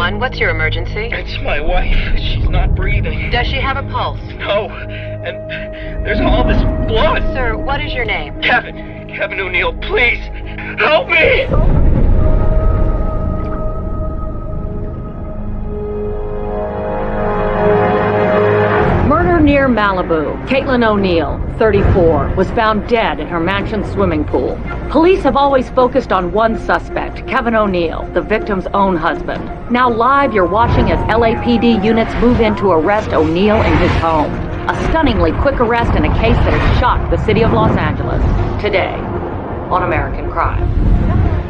911. What's your emergency? It's my wife. She's not breathing. Does she have a pulse? No. And there's all this blood. Sir, what is your name? Kevin O'Neill, please. Help me! Murder near Malibu. Caitlin O'Neill, 34, was found dead in her mansion swimming pool. Police have always focused on one suspect, Kevin O'Neill, the victim's own husband. Now live, you're watching as LAPD units move in to arrest O'Neill in his home. A stunningly quick arrest in a case that has shocked the city of Los Angeles. Today, on American Crime.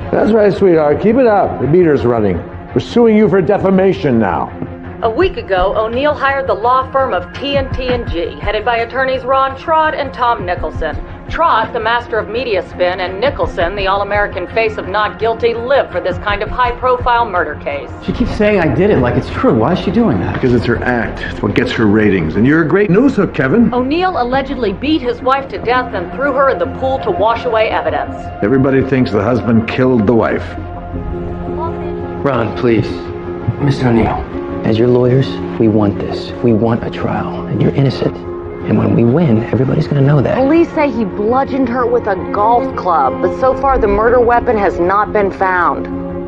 That's right, sweetheart. Keep it up. The meter's running. We're suing you for defamation now. A week ago, O'Neill hired the law firm of TNT&G, headed by attorneys Ron Trott and Tom Nicholson. Trott, the master of media spin, and Nicholson, the all-American face of not guilty, live for this kind of high-profile murder case. She keeps saying I did it like it's true. Why is she doing that? Because it's her act. It's what gets her ratings. And you're a great news hook, Kevin. O'Neill allegedly beat his wife to death and threw her in the pool to wash away evidence. Everybody thinks the husband killed the wife. Ron, please. Mr. O'Neill, as your lawyers, we want this. We want a trial, and you're innocent. And when we win, everybody's gonna know that. Police say he bludgeoned her with a golf club, but so far the murder weapon has not been found.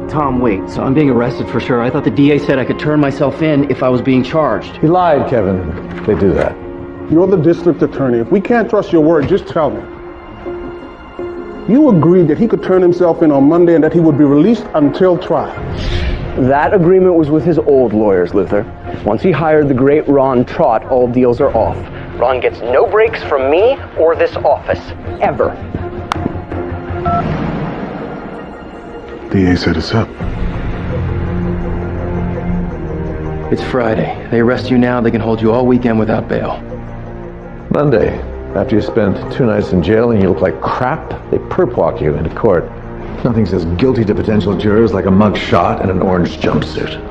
Tom, wait. So I'm being arrested for sure. I thought the DA said I could turn myself in if I was being charged. He lied, Kevin. They do that. You're the district attorney. If we can't trust your word, just tell me. You agreed that he could turn himself in on Monday and that he would be released until trial. That agreement was with his old lawyers, Luther. Once he hired the great Ron Trott, all deals are off. Ron gets no breaks from me or this office. Ever. DA set us up. It's Friday. They arrest you now, they can hold you all weekend without bail. Monday, after you spent 2 nights in jail and you look like crap, they perp walk you into court. Nothing says guilty to potential jurors like a mug shot and an orange jumpsuit.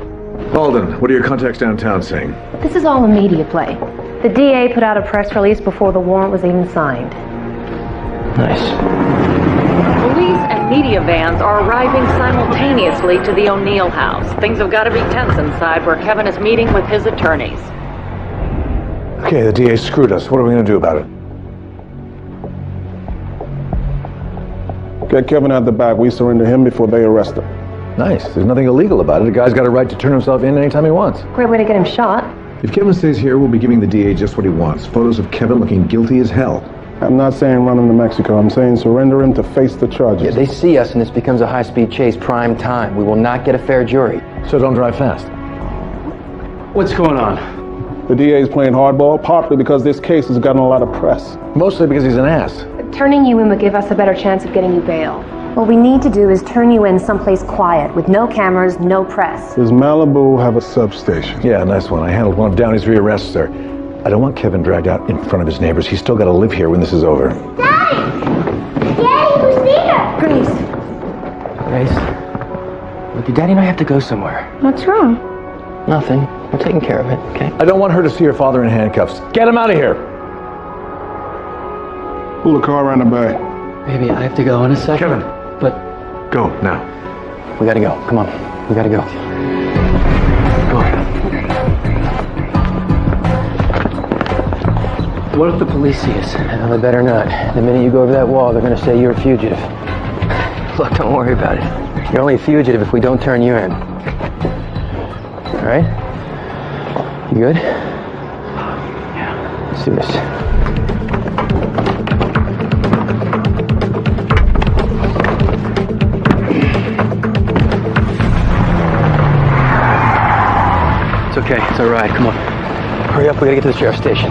Alden, what are your contacts downtown saying? This is all a media play. The DA put out a press release before the warrant was even signed. Nice. Police and media vans are arriving simultaneously to the O'Neill house. Things have got to be tense inside where Kevin is meeting with his attorneys. Okay, the DA screwed us. What are we going to do about it? Get Kevin out the back. We surrender him before they arrest him. Nice. There's nothing illegal about it. The guy's got a right to turn himself in anytime he wants. Great way to get him shot. If Kevin stays here, we'll be giving the DA just what he wants. Photos of Kevin looking guilty as hell. I'm not saying run him to Mexico. I'm saying surrender him to face the charges. Yeah, they see us and this becomes a high-speed chase, prime time. We will not get a fair jury. So don't drive fast. What's going on? The DA is playing hardball, partly because this case has gotten a lot of press. Mostly because he's an ass. Turning you in would give us a better chance of getting you bail. What we need to do is turn you in someplace quiet, with no cameras, no press. Does Malibu have a substation? Yeah, nice one. I handled one of Downey's rearrests there. I don't want Kevin dragged out in front of his neighbors. He's still got to live here when this is over. Daddy! Daddy, who's there? Grace. Grace? Look, your daddy and I have to go somewhere. What's wrong? Nothing. We're taking care of it, okay? I don't want her to see her father in handcuffs. Get him out of here! Pull the car around the back. Baby, I have to go in a second. Kevin. But Go, now. we gotta go. Come on. We gotta go. Go ahead. What if the police see us? Well, they better not. The minute you go over that wall, they're gonna say you're a fugitive. Look, don't worry about it. You're only a fugitive if we don't turn you in. All right? You good? Yeah. Let's do this. It's okay. It's all right. Come on. Hurry up. We gotta get to the sheriff's station.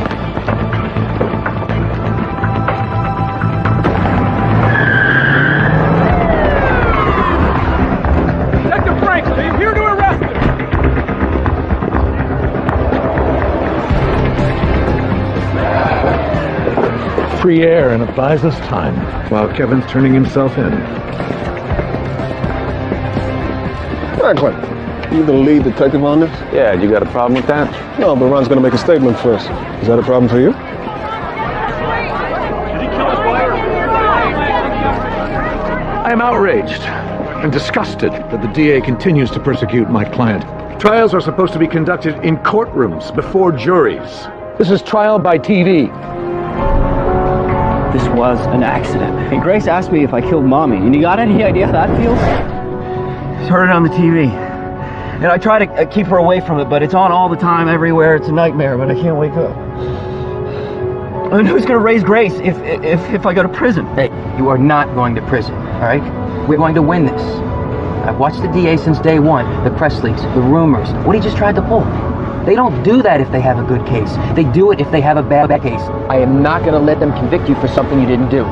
Detective Franks, are you here to arrest him? Free air and it buys us time while Kevin's turning himself in. Franklin, you the lead detective on this? Yeah, you got a problem with that? No, but Ron's gonna make a statement first. Is that a problem for you? I am outraged and disgusted that the DA continues to persecute my client Trials are supposed to be conducted in courtrooms before juries. This is trial by TV. This was an accident. And Grace asked me if I killed Mommy. And you got any idea how that feels? Just heard it on the TV. And I try to keep her away from it, but it's on all the time, everywhere. It's a nightmare, but I can't wake up. And who's gonna raise Grace if I go to prison? Hey, you are not going to prison, all right? We're going to win this. I've watched the DA since day one. The press leaks, the rumors, what he just tried to pull. They don't do that if they have a good case. They do it if they have a bad case. I am not going to let them convict you for something you didn't do.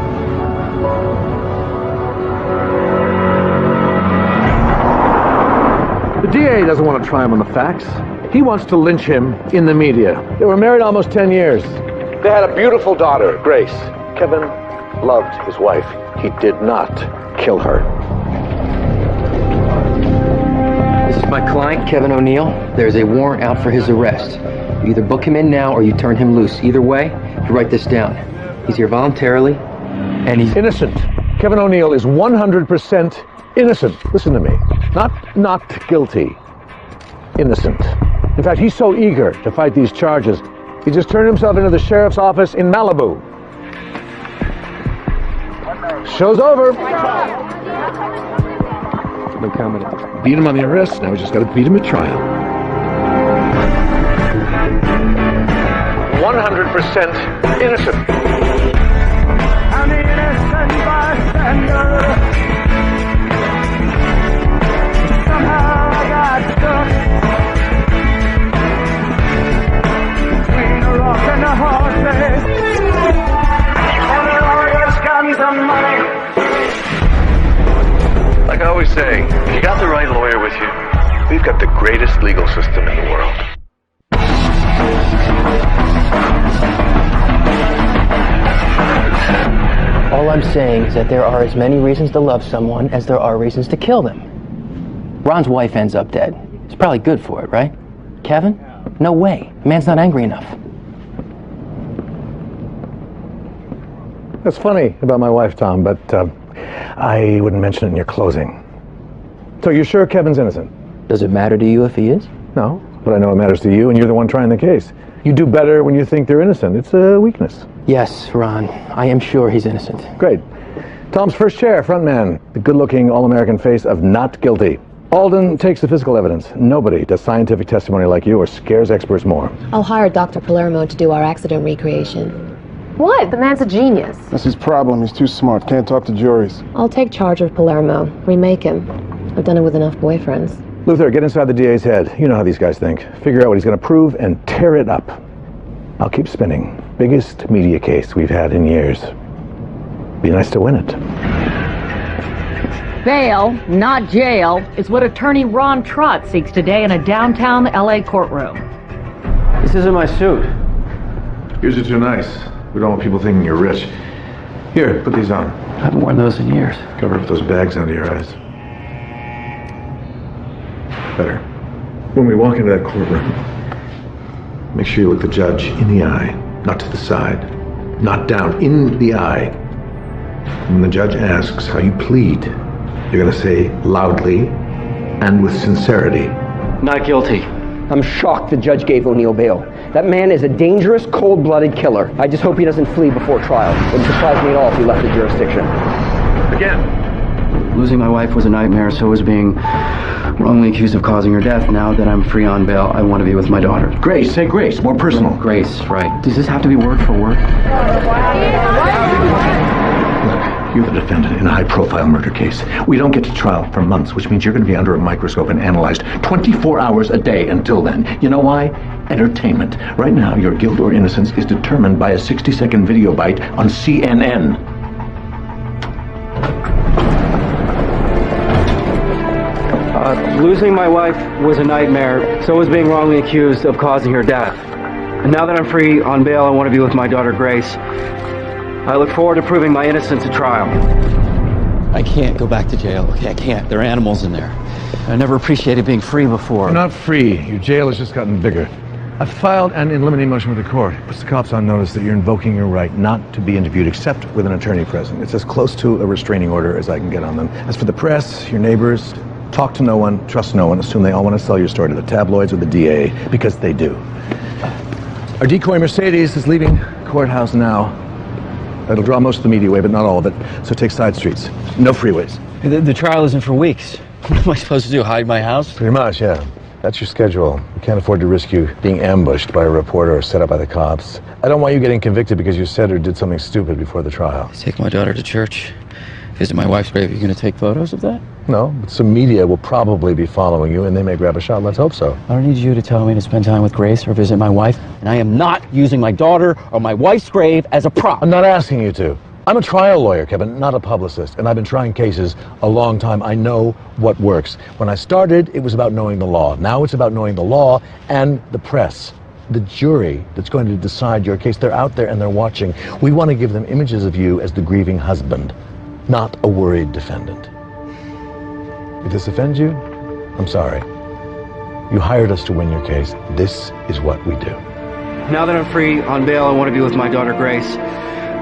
The DA doesn't want to try him on the facts. He wants to lynch him in the media. They were married almost 10 years. They had a beautiful daughter, Grace. Kevin loved his wife. He did not kill her. This is my client, Kevin O'Neill. There's a warrant out for his arrest. You either book him in now or you turn him loose. Either way, you write this down. He's here voluntarily, and he's innocent. Kevin O'Neill is 100% innocent. Listen to me. Not guilty. Innocent. In fact, he's so eager to fight these charges, he just turned himself into the sheriff's office in Malibu. Show's over. No comment. Beat him on the arrest, now we just got to beat him at trial. 100% innocent. I'm the innocent bystander. Somehow I got stuck between a rock and a hard place. And the lawyers got me some money. Like I always say, if you got the right lawyer with you, we've got the greatest legal system in the world. all I'm saying is that there are as many reasons to love someone as there are reasons to kill them. Ron's wife ends up dead. It's probably good for it, right? Kevin? No way. The man's not angry enough. That's funny about my wife, Tom, but I wouldn't mention it in your closing. So you're sure Kevin's innocent? Does it matter to you if he is? No, but I know it matters to you, and you're the one trying the case. You do better when you think they're innocent. It's a weakness. Yes, Ron. I am sure he's innocent. Great. Tom's first chair, front man, the good-looking all-American face of not guilty. Alden takes the physical evidence. Nobody does scientific testimony like you or scares experts more. I'll hire Dr. Palermo to do our accident recreation. What? The man's a genius. That's his problem. He's too smart. Can't talk to juries. I'll take charge of Palermo. Remake him. I've done it with enough boyfriends. Luther, get inside the DA's head. You know how these guys think. Figure out what he's going to prove and tear it up. I'll keep spinning. Biggest media case we've had in years. Be nice to win it. Bail, not jail, is what attorney Ron Trott seeks today in a downtown LA courtroom. This isn't my suit. Yours are too nice. We don't want people thinking you're rich. Here, put these on. I haven't worn those in years. Cover up those bags under your eyes. Better. When we walk into that courtroom, make sure you look the judge in the eye, not to the side, not down, in the eye. When the judge asks how you plead, you're going to say loudly and with sincerity. Not guilty. I'm shocked the judge gave O'Neill bail. That man is a dangerous, cold-blooded killer. I just hope he doesn't flee before trial. It wouldn't surprise me at all if he left the jurisdiction. Again. Losing my wife was a nightmare, so was being wrongly accused of causing her death. Now that I'm free on bail, I want to be with my daughter. Grace, say Grace, more personal. Grace, right. Does this have to be word for word? Look, you're the defendant in a high-profile murder case. We don't get to trial for months, which means you're going to be under a microscope and analyzed 24 hours a day until then. You know why? Entertainment. Right now, your guilt or innocence is determined by a 60-second video bite on CNN. Losing my wife was a nightmare, so was being wrongly accused of causing her death. And now that I'm free on bail, I want to be with my daughter, Grace. I look forward to proving my innocence at trial. I can't go back to jail. Okay, I can't. There are animals in there. I never appreciated being free before. You're not free. Your jail has just gotten bigger. I've filed an in limine motion with the court. It puts the cops on notice that you're invoking your right not to be interviewed except with an attorney present. It's as close to a restraining order as I can get on them. As for the press, your neighbors, Talk to no one, trust no one, assume they all want to sell your story to the tabloids or the DA, because they do. Our decoy Mercedes is leaving courthouse now. That'll draw most of the media away, but not all of it. So take side streets. No freeways. The trial isn't for weeks. What am I supposed to do, hide my house? Pretty much, yeah. That's your schedule. We can't afford to risk you being ambushed by a reporter or set up by the cops. I don't want you getting convicted because you said or did something stupid before the trial. Take my daughter to church, visit my wife's grave. Are you going to take photos of that? No, but some media will probably be following you and they may grab a shot. Let's hope so. I don't need you to tell me to spend time with Grace or visit my wife. And I am not using my daughter or my wife's grave as a prop. I'm not asking you to. I'm a trial lawyer, Kevin, not a publicist, and I've been trying cases a long time. I know what works. When I started, it was about knowing the law. Now it's about knowing the law and the press, the jury that's going to decide your case. They're out there and they're watching. We want to give them images of you as the grieving husband, not a worried defendant. If this offends you, I'm sorry. You hired us to win your case. This is what we do. Now that I'm free on bail, I want to be with my daughter Grace.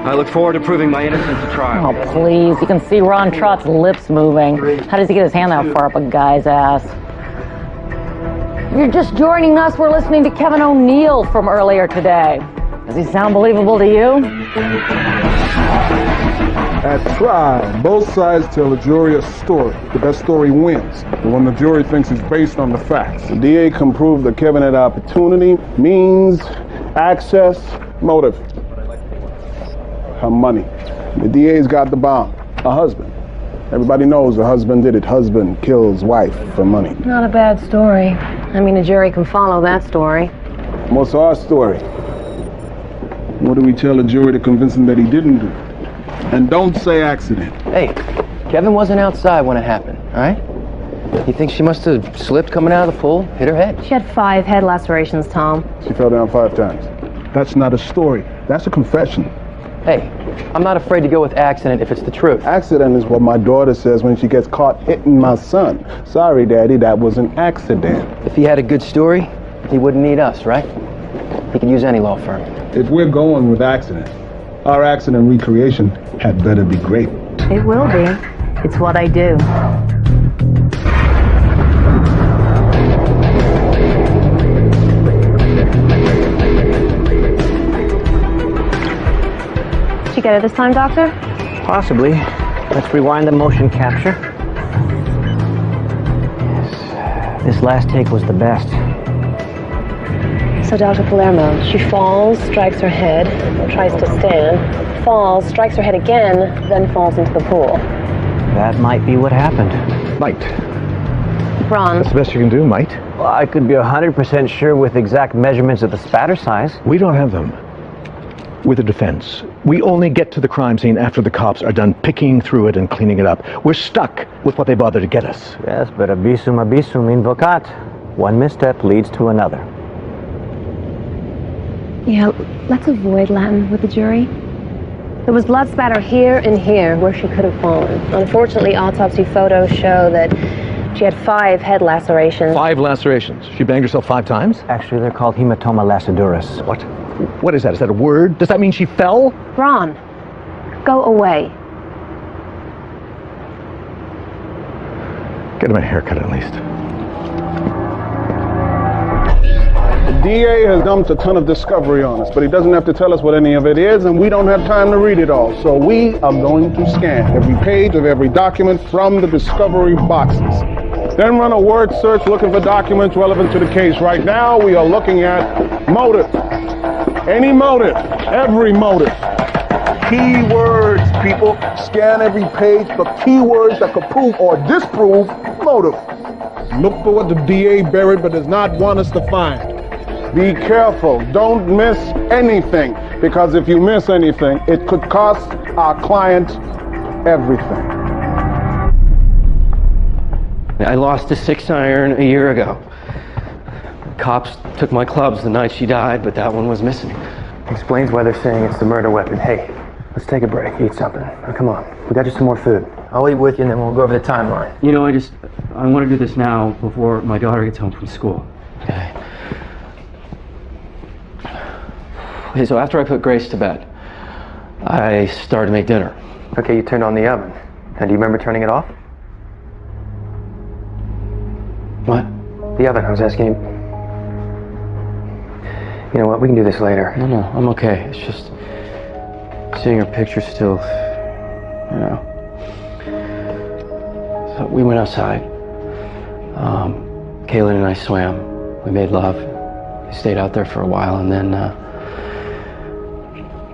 I look forward to proving my innocence at trial. Oh, please. You can see Ron Trott's lips moving. How does he get his hand that far up a guy's ass? You're just joining us. We're listening to Kevin O'Neill from earlier today. Does he sound believable to you? At trial, both sides tell the jury a story. The best story wins. The one the jury thinks is based on the facts. The DA can prove that Kevin had opportunity, means, access, motive. Her money. The DA's got the bomb. A husband. Everybody knows a husband did it. Husband kills wife for money. Not a bad story. I mean, a jury can follow that story. What's our story? What do we tell a jury to convince them that he didn't do? And don't say accident. Hey, Kevin wasn't outside when it happened, all right? You think she must have slipped coming out of the pool, hit her head? She had 5 head lacerations, Tom. She fell down 5 times. That's not a story. That's a confession. Hey, I'm not afraid to go with accident if it's the truth. Accident is what my daughter says when she gets caught hitting my son. Sorry, Daddy, that was an accident. If he had a good story, he wouldn't need us, right? He could use any law firm. If we're going with accident, our accident recreation had better be great. It will be. It's what I do. Did you get it this time, Doctor? Possibly. Let's rewind the motion capture. Yes. This last take was the best. So, Dr. Palermo, she falls, strikes her head, tries to stand, falls, strikes her head again, then falls into the pool. That might be what happened. Might. Ron. That's the best you can do, might. Well, I could be 100% sure with exact measurements of the spatter size. We don't have them. With the defense. We only get to the crime scene after the cops are done picking through it and cleaning it up. We're stuck with what they bothered to get us. Yes, but abisum invocat. One misstep leads to another. Yeah, let's avoid Latin with the jury. There was blood spatter here and here where she could have fallen. Unfortunately, autopsy photos show that she had 5 head lacerations. 5 lacerations? She banged herself 5 times? Actually, they're called hematoma laceduris. What? What is that? Is that a word? Does that mean she fell? Ron, go away. Get him a haircut at least. The DA has dumped a ton of discovery on us, but he doesn't have to tell us what any of it is, and we don't have time to read it all. So we are going to scan every page of every document from the discovery boxes. Then run a word search looking for documents relevant to the case. Right now, we are looking at motive. Any motive, every motive. Keywords, people. Scan every page for keywords that could prove or disprove motive. Look for what the DA buried but does not want us to find. Be careful. Don't miss anything, because if you miss anything, it could cost our client everything. I lost a 6-iron a year ago. Cops took my clubs the night she died, but that one was missing. Explains why they're saying it's the murder weapon. Hey, let's take a break, eat something. Now, come on, we got you some more food. I'll eat with you and then we'll go over the timeline. You know, I want to do this now before my daughter gets home from school. Okay. Okay, so after I put Grace to bed, I started to make dinner. Okay, you turned on the oven. Now, do you remember turning it off? What? The oven, I was asking you. You know what, we can do this later. No, I'm okay. It's just seeing her picture still, So we went outside. Caitlin and I swam. We made love. We stayed out there for a while, and then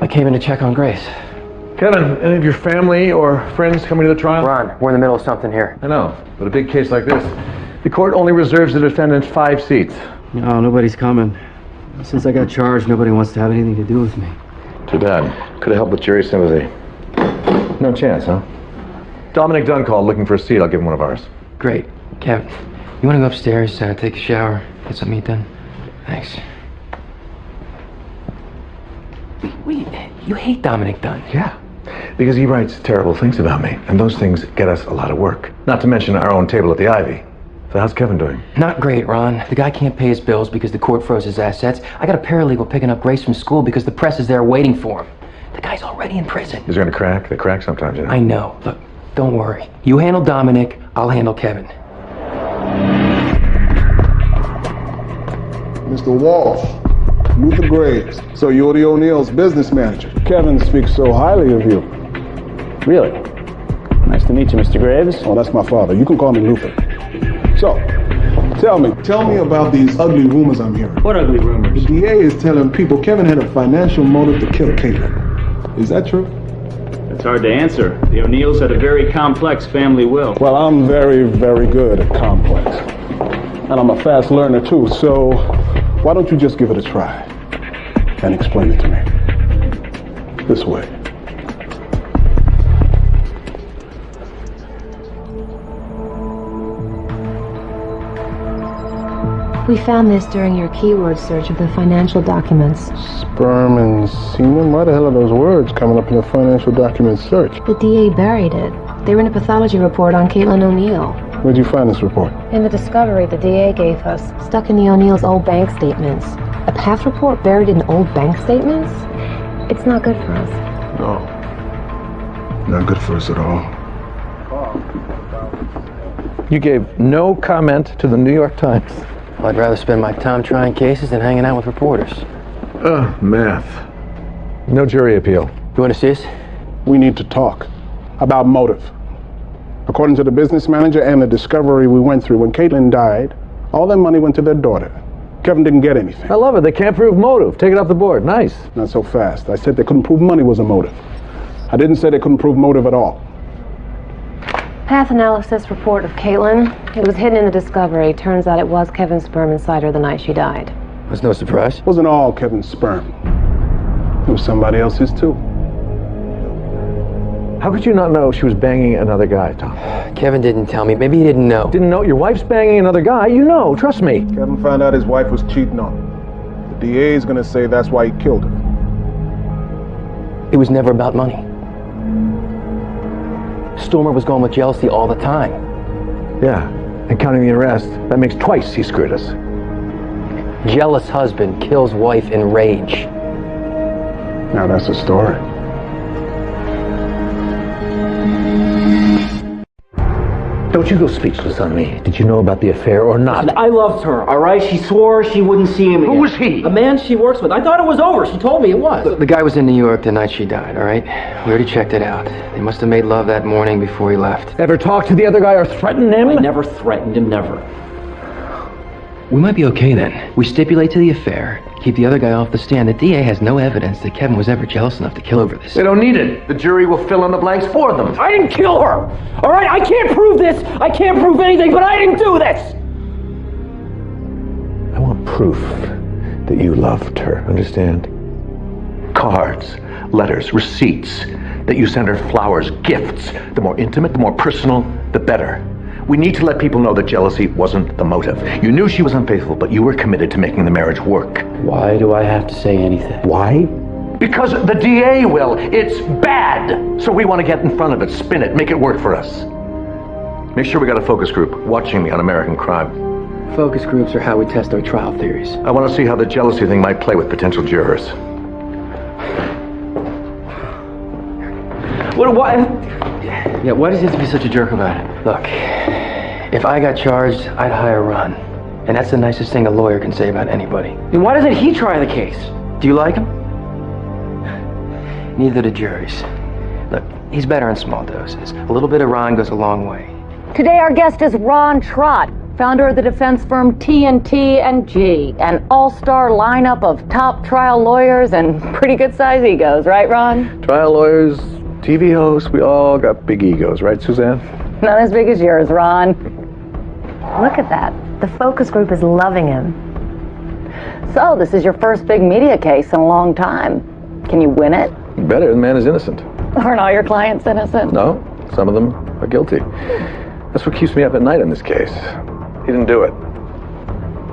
I came in to check on Grace. Kevin, any of your family or friends coming to the trial? Ron, we're in the middle of something here. I know, but a big case like this, the court only reserves the defendant 5 seats. No, nobody's coming. Since I got charged, nobody wants to have anything to do with me. Too bad. Could have helped with jury sympathy. No chance, huh? Dominic Dunn called looking for a seat. I'll give him one of ours. Great. Kevin, you want to go upstairs, take a shower, get something to eat then? Thanks. Wait, you hate Dominic Dunn? Yeah. Because he writes terrible things about me, and those things get us a lot of work. Not to mention our own table at the Ivy. So how's Kevin doing? Not great, Ron. The guy can't pay his bills because the court froze his assets. I got a paralegal picking up Grace from school because the press is there waiting for him. The guy's already in prison. He's going to crack. They crack sometimes, you know. I know. Look, don't worry. You handle Dominic, I'll handle Kevin. Mr. Walsh, Luther Graves. So you're the O'Neill's business manager. Kevin speaks so highly of you. Really? Nice to meet you, Mr. Graves. Oh, that's my father. You can call me Luther. So, tell me about these ugly rumors I'm hearing. What ugly rumors? The DA is telling people Kevin had a financial motive to kill Caitlin. Is that true? It's hard to answer. The O'Neills had a very complex family will. Well, I'm very, very good at complex. And I'm a fast learner too, so why don't you just give it a try and explain it to me? This way. We found this during your keyword search of the financial documents. Sperm and semen? Why the hell are those words coming up in a financial document search? The DA buried it. They were in a pathology report on Caitlin O'Neill. Where'd you find this report? In the discovery the DA gave us, stuck in the O'Neills' old bank statements. A PATH report buried in old bank statements? It's not good for us. No. Not good for us at all. You gave no comment to the New York Times. Well, I'd rather spend my time trying cases than hanging out with reporters. Math. No jury appeal. You want to see us? We need to talk about motive. According to the business manager and the discovery we went through, when Caitlin died, all their money went to their daughter. Kevin didn't get anything. I love it. They can't prove motive. Take it off the board. Nice. Not so fast. I said they couldn't prove money was a motive. I didn't say they couldn't prove motive at all. PATH analysis report of Caitlin. It was hidden in the discovery. Turns out it was Kevin's sperm inside her the night she died. Was no surprise. It wasn't all Kevin's sperm. It was somebody else's too. How could you not know she was banging another guy, Tom? Kevin didn't tell me. Maybe he didn't know. Didn't know? Your wife's banging another guy? You know, trust me. Kevin found out his wife was cheating on him. The DA is gonna say that's why he killed her. It was never about money. Stormer was going with jealousy all the time. Yeah, and counting the arrest, that makes twice he screwed us. Jealous husband kills wife in rage. Now that's a story. Don't you go speechless on me. Did you know about the affair or not? I loved her, all right? She swore she wouldn't see him again. Who was he? A man she works with. I thought it was over. She told me it was. The guy was in New York the night she died, all right? We already checked it out. They must have made love that morning before he left. Ever talk to the other guy or threaten him? I never threatened him, never. We might be okay then. We stipulate to the affair, keep the other guy off the stand. The DA has no evidence that Kevin was ever jealous enough to kill over this. They don't need it. The jury will fill in the blanks for them. I didn't kill her! All right? I can't prove this. I can't prove anything, but I didn't do this! I want proof that you loved her, understand? Cards, letters, receipts, that you sent her flowers, gifts. The more intimate, the more personal, the better. We need to let people know that jealousy wasn't the motive. You knew she was unfaithful, but you were committed to making the marriage work. Why do I have to say anything? Why? Because the DA will. It's bad. So we want to get in front of it, spin it, make it work for us. Make sure we got a focus group watching me on American crime. Focus groups are how we test our trial theories. I want to see how the jealousy thing might play with potential jurors. What? Yeah, why does he have to be such a jerk about it? Look, If I got charged, I'd hire Ron. And that's the nicest thing a lawyer can say about anybody. Then why doesn't he try the case? Do you like him? Neither do juries. Look, he's better in small doses. A little bit of Ron goes a long way. Today our guest is Ron Trott, founder of the defense firm T&T&G, an all-star lineup of top trial lawyers and pretty good size egos, right, Ron? Trial lawyers, TV hosts, we all got big egos, right, Suzanne? Not as big as yours, Ron. Look at that. The focus group is loving him. So, this is your first big media case in a long time. Can you win it? Better, the man is innocent. Aren't all your clients innocent? No, some of them are guilty. That's what keeps me up at night in this case. He didn't do it.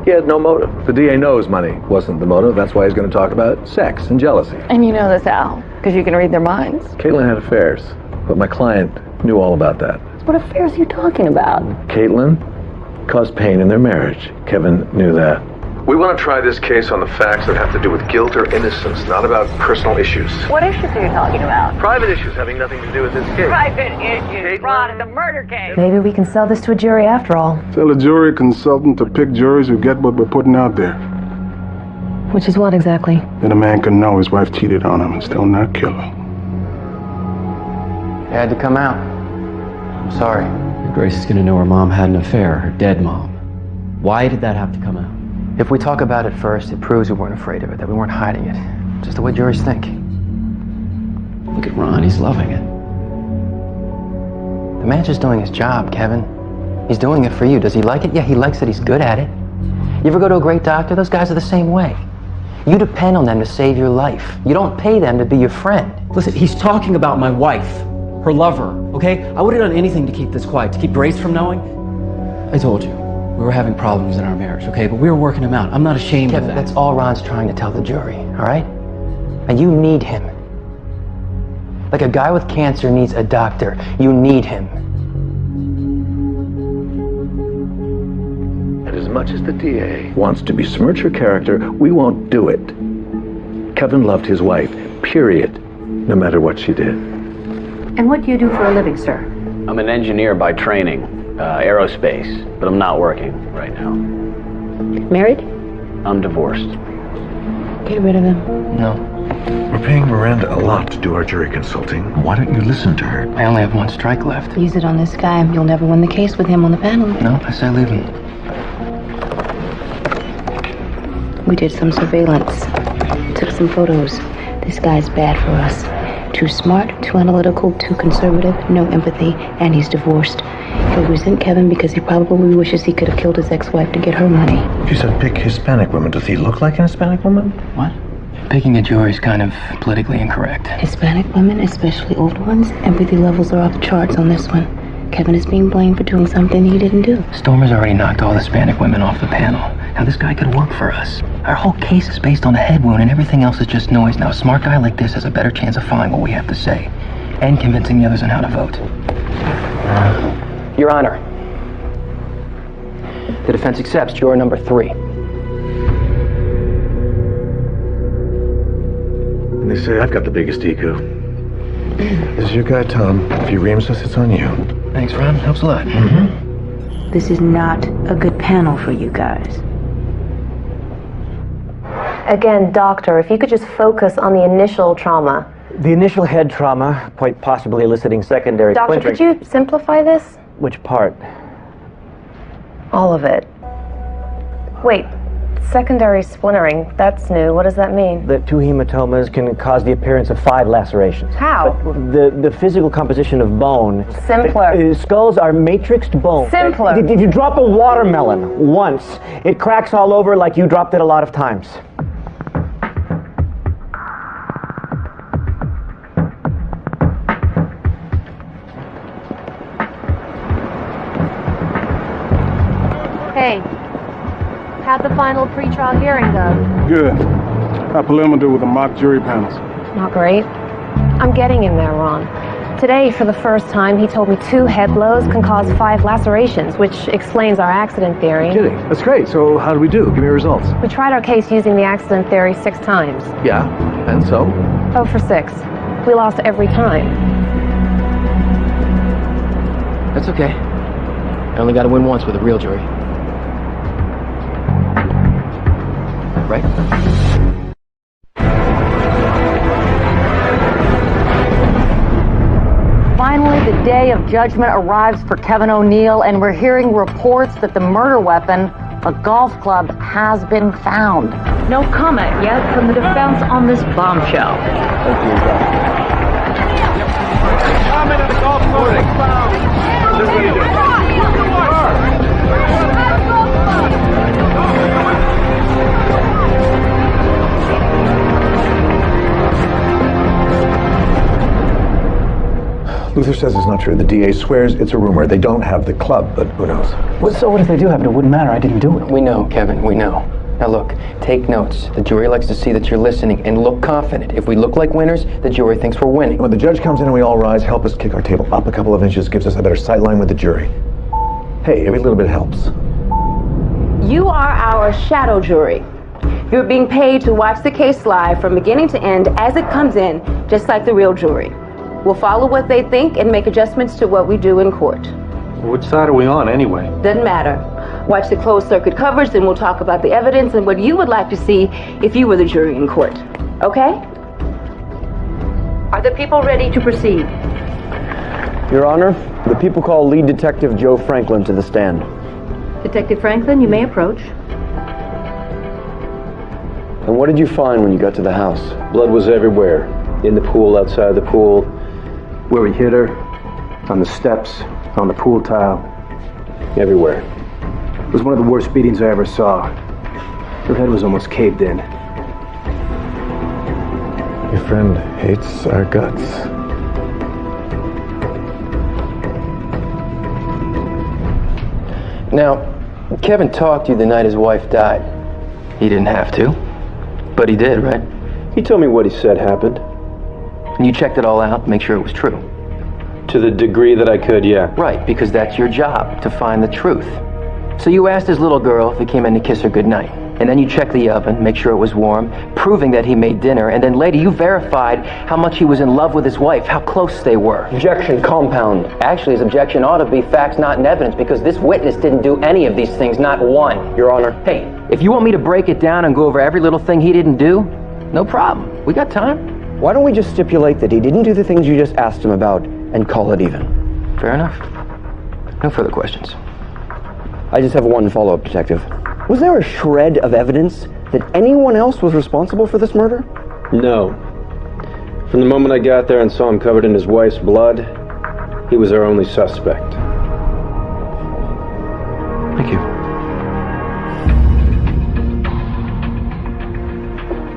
He had no motive. The DA knows money wasn't the motive. That's why he's going to talk about sex and jealousy. And you know this, Al, because you can read their minds. Caitlin had affairs, but my client knew all about that. What affairs are you talking about? Caitlin caused pain in their marriage. Kevin knew that. We want to try this case on the facts that have to do with guilt or innocence, not about personal issues. What issues are you talking about? Private issues having nothing to do with this case. Private issues, Ron, it's a murder case. Maybe we can sell this to a jury after all. Tell a jury consultant to pick juries who get what we're putting out there. Which is what exactly? That a man can know his wife cheated on him and still not kill her. It had to come out. I'm sorry. Grace is gonna know her mom had an affair, her dead mom. Why did that have to come out? If we talk about it first, it proves we weren't afraid of it, that we weren't hiding it. Just the way juries think. Look at Ron, he's loving it. The man's just doing his job, Kevin. He's doing it for you. Does he like it? Yeah, he likes it. He's good at it. You ever go to a great doctor? Those guys are the same way. You depend on them to save your life. You don't pay them to be your friend. Listen, he's talking about my wife, her lover, okay? I would have done anything to keep this quiet, to keep Grace from knowing. I told you, we were having problems in our marriage, okay? But we were working them out. I'm not ashamed Kevin, of that. that's all Ron's trying to tell the jury, all right? And you need him. Like a guy with cancer needs a doctor. You need him. And as much as the DA wants to besmirch her character, we won't do it. Kevin loved his wife, period, no matter what she did. And what do you do for a living, sir? I'm an engineer by training, aerospace, but I'm not working right now. Married? I'm divorced. Get rid of him. No. We're paying Miranda a lot to do our jury consulting. Why don't you listen to her? I only have one strike left. Use it on this guy. You'll never win the case with him on the panel. No, I say leave him. We did some surveillance. Took some photos. This guy's bad for us. Too smart, too analytical, too conservative, no empathy, and he's divorced. He'll resent Kevin because he probably wishes he could have killed his ex-wife to get her money. You said pick Hispanic women. Does he look like an Hispanic woman? What? Picking a jury is kind of politically incorrect. Hispanic women, especially old ones, empathy levels are off the charts on this one. Kevin is being blamed for doing something he didn't do. Stormer's already knocked all Hispanic women off the panel. Now this guy could work for us. Our whole case is based on a head wound and everything else is just noise. Now a smart guy like this has a better chance of following what we have to say and convincing the others on how to vote. Your Honor, the defense accepts juror number 3. And they say I've got the biggest ego. This is your guy, Tom. If he reams us, it's on you. Thanks, Ron. Helps a lot. This is not a good panel for you guys. Again, doctor, if you could just focus on the initial trauma. The initial head trauma, quite possibly eliciting secondary Doctor, splintering. could you simplify this? Which part? All of it. Wait, secondary splintering, that's new. What does that mean? The 2 hematomas can cause the appearance of 5 lacerations. How? The physical composition of bone. Simpler. Skulls are matrixed bone. Simpler. If you drop a watermelon once, it cracks all over like you dropped it a lot of times. Hey, how'd the final pre-trial hearing go? Good. How preliminary with the mock jury panels? Not great. I'm getting him there, Ron. Today, for the first time, he told me 2 head blows can cause 5 lacerations, which explains our accident theory. You're kidding. That's great. So how do we do? Give me your results. We tried our case using the accident theory 6 times. Yeah. And so? 0 for 6. We lost every time. That's okay. I only got to win once with a real jury. Right? Finally, the day of judgment arrives for Kevin O'Neill, and we're hearing reports that the murder weapon, a golf club, has been found. No comment yet from the defense on this bombshell. Comment on the golf club was found. This is what he did. Luther says it's not true. The DA swears it's a rumor. They don't have the club, but who knows? So what if they do have it? It wouldn't matter. I didn't do it. We know, Kevin. We know. Now look, take notes. The jury likes to see that you're listening and look confident. If we look like winners, the jury thinks we're winning. When the judge comes in and we all rise, help us kick our table up a couple of inches, gives us a better sight line with the jury. Hey, every little bit helps. You are our shadow jury. You're being paid to watch the case live from beginning to end as it comes in, just like the real jury. We'll follow what they think and make adjustments to what we do in court. Which side are we on, anyway? Doesn't matter. Watch the closed circuit coverage, then we'll talk about the evidence and what you would like to see if you were the jury in court. Okay? Are the people ready to proceed? Your Honor, the people call lead detective Joe Franklin to the stand. Detective Franklin, you may approach. And what did you find when you got to the house? Blood was everywhere. In the pool, outside the pool, where we hit her, on the steps, on the pool tile, everywhere. It was one of the worst beatings I ever saw. Her head was almost caved in. Your friend hates our guts. Now, Kevin talked to you the night his wife died. He didn't have to, but he did, right? He told me what he said happened. And you checked it all out, make sure it was true. To the degree that I could, yeah. Right, because that's your job, to find the truth. So you asked his little girl if he came in to kiss her goodnight. And then you checked the oven, make sure it was warm, proving that he made dinner. And then later you verified how much he was in love with his wife, how close they were. Objection, compound. Actually, his objection ought to be facts, not in evidence, because this witness didn't do any of these things, not one. Your Honor. Hey, if you want me to break it down and go over every little thing he didn't do, no problem. We got time. Why don't we just stipulate that he didn't do the things you just asked him about and call it even? Fair enough. No further questions. I just have one follow-up, Detective. Was there a shred of evidence that anyone else was responsible for this murder? No. From the moment I got there and saw him covered in his wife's blood, he was our only suspect. Thank you.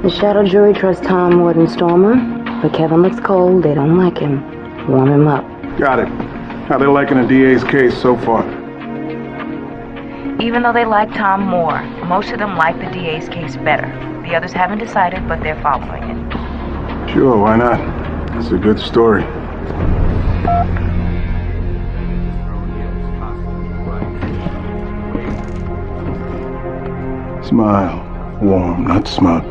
The shadow jury trusts Tom more than Stormer, but Kevin looks cold. They don't like him. Warm him up. Got it. How they liking the DA's case so far? Even though they like Tom more, most of them like the DA's case better. The others haven't decided, but they're following it. Sure, why not? It's a good story. Smile. Warm, not smug.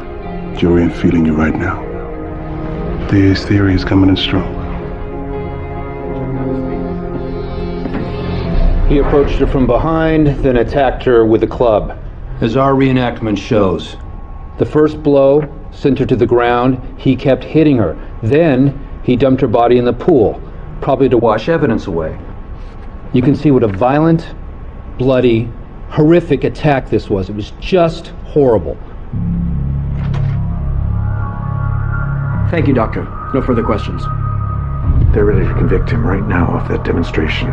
Jury ain't feeling you right now. DA's theory is coming in strong. He approached her from behind, then attacked her with a club. As our reenactment shows. The first blow sent her to the ground. He kept hitting her. Then he dumped her body in the pool, probably to wash evidence away. You can see what a violent, bloody, horrific attack this was. It was just horrible. Thank you, Doctor. No further questions. They're ready to convict him right now of that demonstration.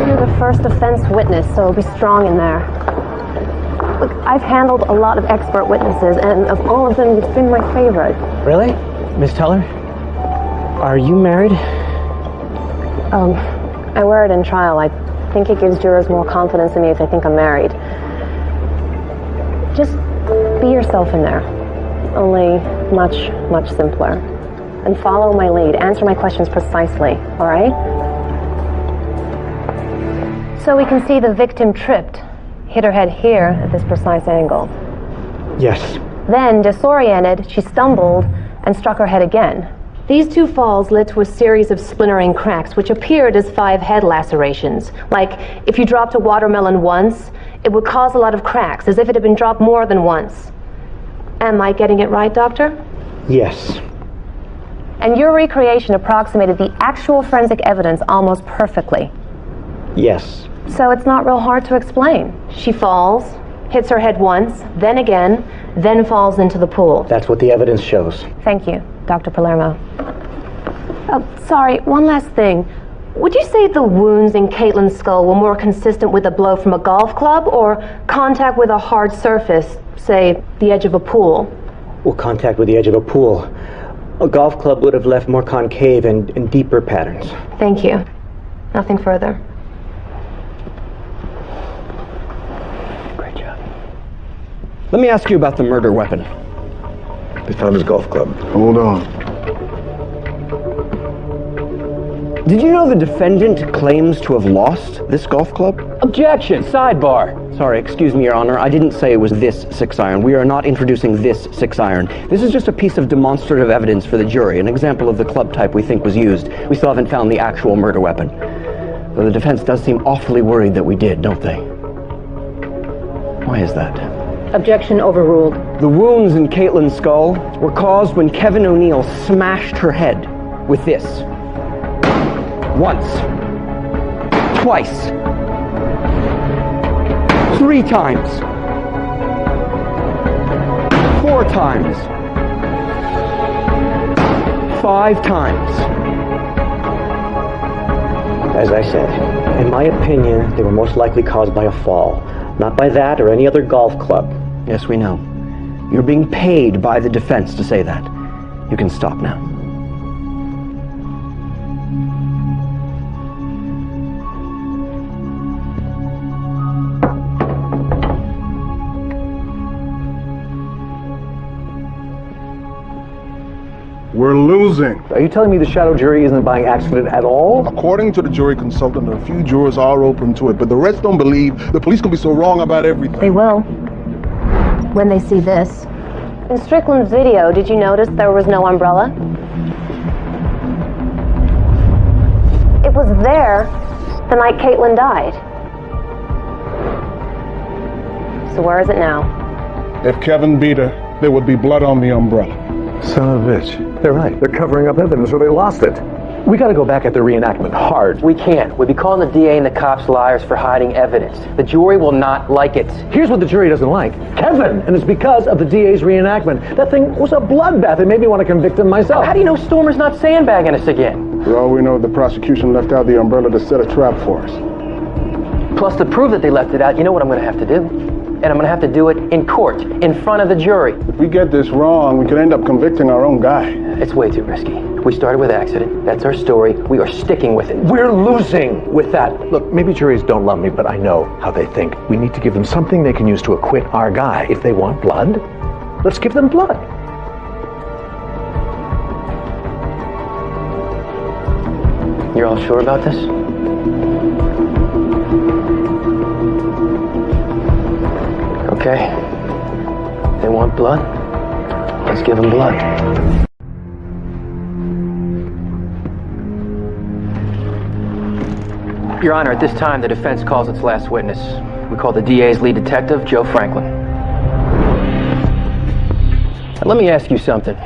You're the first defense witness, so be strong in there. Look, I've handled a lot of expert witnesses, and of all of them, it's been my favorite. Really? Miss Teller? Are you married? I wear it in trial. I think it gives jurors more confidence in me if they think I'm married. Just be yourself in there. Only much, much simpler. And follow my lead. Answer my questions precisely, all right? So we can see the victim tripped, hit her head here at this precise angle. Yes. Then, disoriented, she stumbled and struck her head again. These two falls led to a series of splintering cracks, which appeared as 5 head lacerations. Like, if you dropped a watermelon once, it would cause a lot of cracks, as if it had been dropped more than once. Am I getting it right, Doctor? Yes. And your recreation approximated the actual forensic evidence almost perfectly. Yes. So it's not real hard to explain. She falls, hits her head once, then again, then falls into the pool. That's what the evidence shows. Thank you, Dr. Palermo. Oh, sorry, one last thing. Would you say the wounds in Caitlin's skull were more consistent with a blow from a golf club or contact with a hard surface, say, the edge of a pool? Well, contact with the edge of a pool. A golf club would have left more concave and deeper patterns. Thank you. Nothing further. Great job. Let me ask you about the murder weapon. They found his golf club. Hold on. Did you know the defendant claims to have lost this golf club? Objection! Sidebar! Sorry, excuse me, Your Honor. I didn't say it was this 6-iron. We are not introducing this 6-iron. This is just a piece of demonstrative evidence for the jury, an example of the club type we think was used. We still haven't found the actual murder weapon. Though the defense does seem awfully worried that we did, don't they? Why is that? Objection overruled. The wounds in Caitlin's skull were caused when Kevin O'Neill smashed her head with this. Once. Twice. 3 times. 4 times. 5 times. As I said, in my opinion, they were most likely caused by a fall, not by that or any other golf club. Yes, we know. You're being paid by the defense to say that. You can stop now. We're losing. Are you telling me the shadow jury isn't buying accident at all? According to the jury consultant, a few jurors are open to it, but the rest don't believe the police can be so wrong about everything. They will. When they see this. In Strickland's video, did you notice there was no umbrella? It was there the night Caitlin died. So where is it now? If Kevin beat her, there would be blood on the umbrella. Son of a bitch. They're right. They're covering up evidence or they lost it. We gotta go back at the reenactment hard. We can't. We'd be calling the DA and the cops liars for hiding evidence. The jury will not like it. Here's what the jury doesn't like. Kevin! And it's because of the DA's reenactment. That thing was a bloodbath. It made me want to convict him myself. How do you know Stormer's not sandbagging us again? For all we know, the prosecution left out the umbrella to set a trap for us. Plus, to prove that they left it out, you know what I'm going to have to do? And I'm going to have to do it in court, in front of the jury. If we get this wrong, we could end up convicting our own guy. It's way too risky. We started with accident. That's our story. We are sticking with it. We're losing with that. Look, maybe juries don't love me, but I know how they think. We need to give them something they can use to acquit our guy. If they want blood, let's give them blood. You're all sure about this? Okay. They want blood? Let's give them blood. Your Honor, at this time, the defense calls its last witness. We call the DA's lead detective, Joe Franklin. Now, let me ask you something.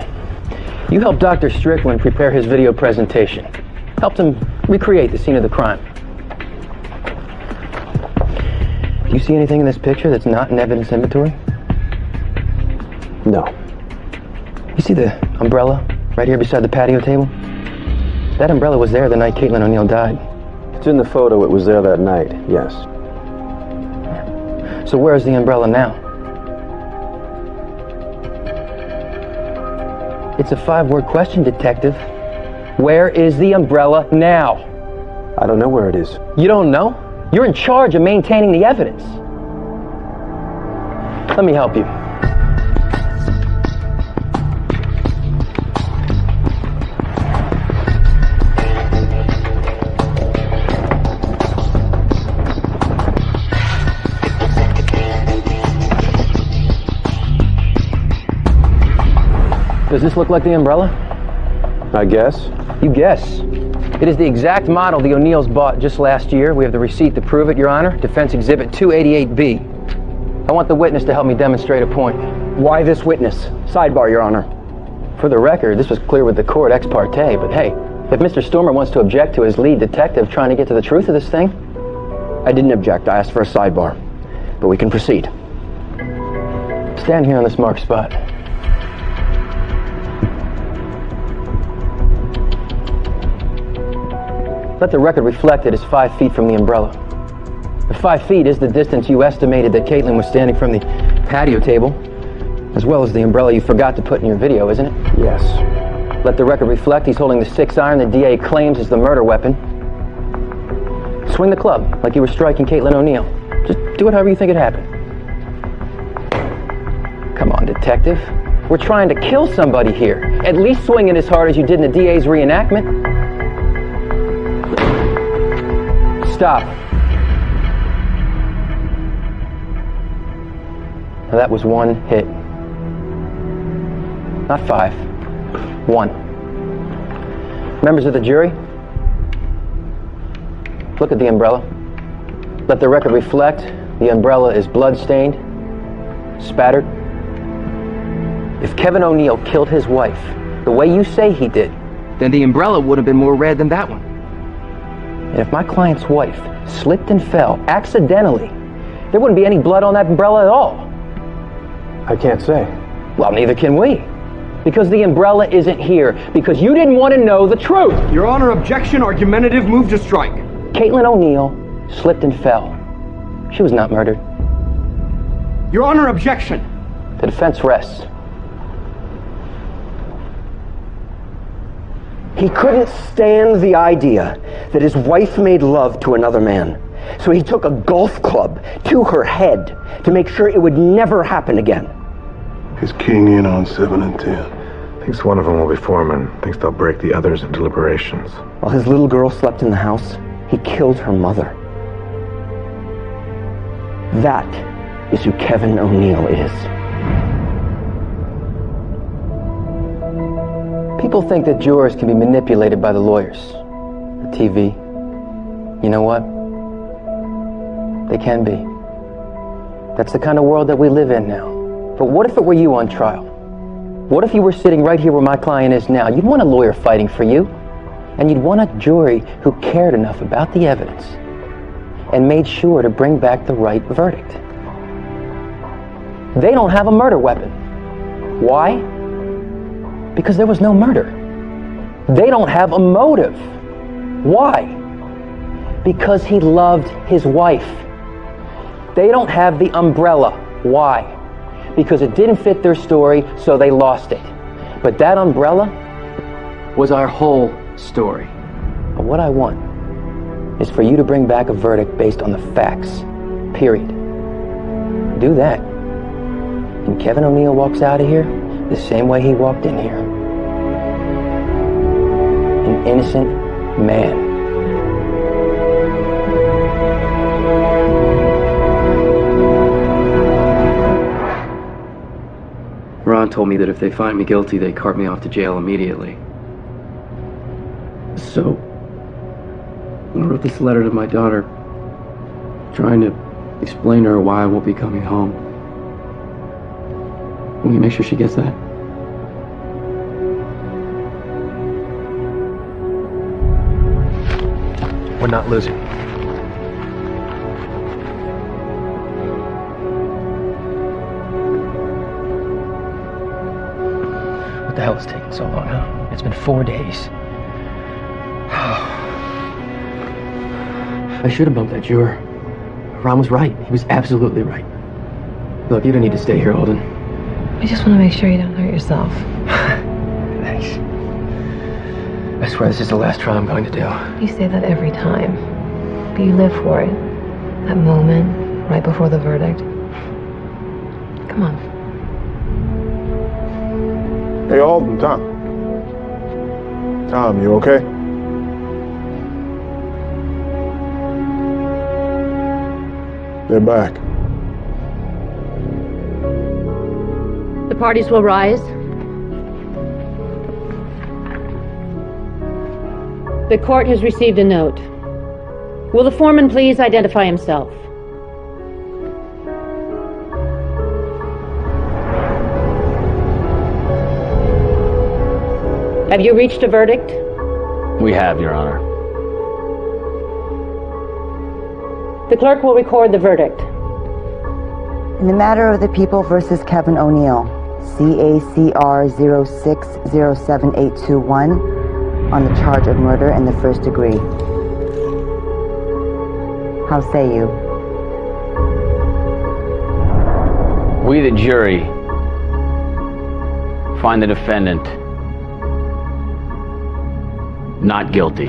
You helped Dr. Strickland prepare his video presentation. Helped him recreate the scene of the crime. Do you see anything in this picture that's not in evidence inventory? No. You see the umbrella right here beside the patio table? That umbrella was there the night Caitlin O'Neill died. It's in the photo. It was there that night, yes. So where's the umbrella now? It's a 5-word question, detective. Where is the umbrella now? I don't know where it is. You don't know? You're in charge of maintaining the evidence. Let me help you. Does this look like the umbrella? I guess. You guess. It is the exact model the O'Neills bought just last year. We have the receipt to prove it, Your Honor. Defense Exhibit 288B. I want the witness to help me demonstrate a point. Why this witness? Sidebar, Your Honor. For the record, this was clear with the court ex parte, but hey, if Mr. Stormer wants to object to his lead detective trying to get to the truth of this thing... I didn't object. I asked for a sidebar. But we can proceed. Stand here on this marked spot. Let the record reflect it is 5 feet from the umbrella. The 5 feet is the distance you estimated that Caitlin was standing from the patio table, as well as the umbrella you forgot to put in your video, isn't it? Yes. Let the record reflect he's holding the 6-iron the DA claims is the murder weapon. Swing the club like you were striking Caitlin O'Neill. Just do it however you think it happened. Come on, detective. We're trying to kill somebody here. At least swing it as hard as you did in the DA's reenactment. Stop. Now that was 1 hit. Not 5. 1. Members of the jury, look at the umbrella. Let the record reflect the umbrella is blood-stained, spattered. If Kevin O'Neill killed his wife the way you say he did, then the umbrella would have been more red than that one. And if my client's wife slipped and fell accidentally, there wouldn't be any blood on that umbrella at all. I can't say. Well, neither can we. Because the umbrella isn't here. Because you didn't want to know the truth. Your Honor, objection, argumentative, move to strike. Caitlin O'Neill slipped and fell. She was not murdered. Your Honor, objection. The defense rests. He couldn't stand the idea that his wife made love to another man. So he took a golf club to her head to make sure it would never happen again. He's keying in on 7 and 10. Thinks one of them will be foreman. Thinks they'll break the others into deliberations. While his little girl slept in the house, he killed her mother. That is who Kevin O'Neill is. People think that jurors can be manipulated by the lawyers, the TV. You know what? They can be. That's the kind of world that we live in now. But what if it were you on trial? What if you were sitting right here where my client is now? You'd want a lawyer fighting for you. And you'd want a jury who cared enough about the evidence and made sure to bring back the right verdict. They don't have a murder weapon. Why? Because there was no murder. They don't have a motive. Why? Because he loved his wife. They don't have the umbrella. Why? Because it didn't fit their story, so they lost it. But that umbrella was our whole story. But what I want is for you to bring back a verdict based on the facts. Period. Do that. And Kevin O'Neill walks out of here the same way he walked in here. An innocent man. Ron told me that if they find me guilty, they cart me off to jail immediately. So, I wrote this letter to my daughter, trying to explain to her why I won't be coming home. Will you make sure she gets that? We're not losing. What the hell is taking so long, huh? It's been 4 days. I should have bumped that juror. Ron was right. He was absolutely right. Look, you don't need to stay here, Holden. I just want to make sure you don't hurt yourself. Thanks. I swear this is the last trial I'm going to do. You say that every time. But you live for it. That moment, right before the verdict. Come on. Hey, Alden, Tom. Tom, you okay? They're back. The parties will rise. The court has received a note. Will the foreman please identify himself? Have you reached a verdict? We have, Your Honor. The clerk will record the verdict. In the matter of the People versus Kevin O'Neill, CACR 0607821, on the charge of murder in the first degree. How say you? We, the jury, find the defendant not guilty.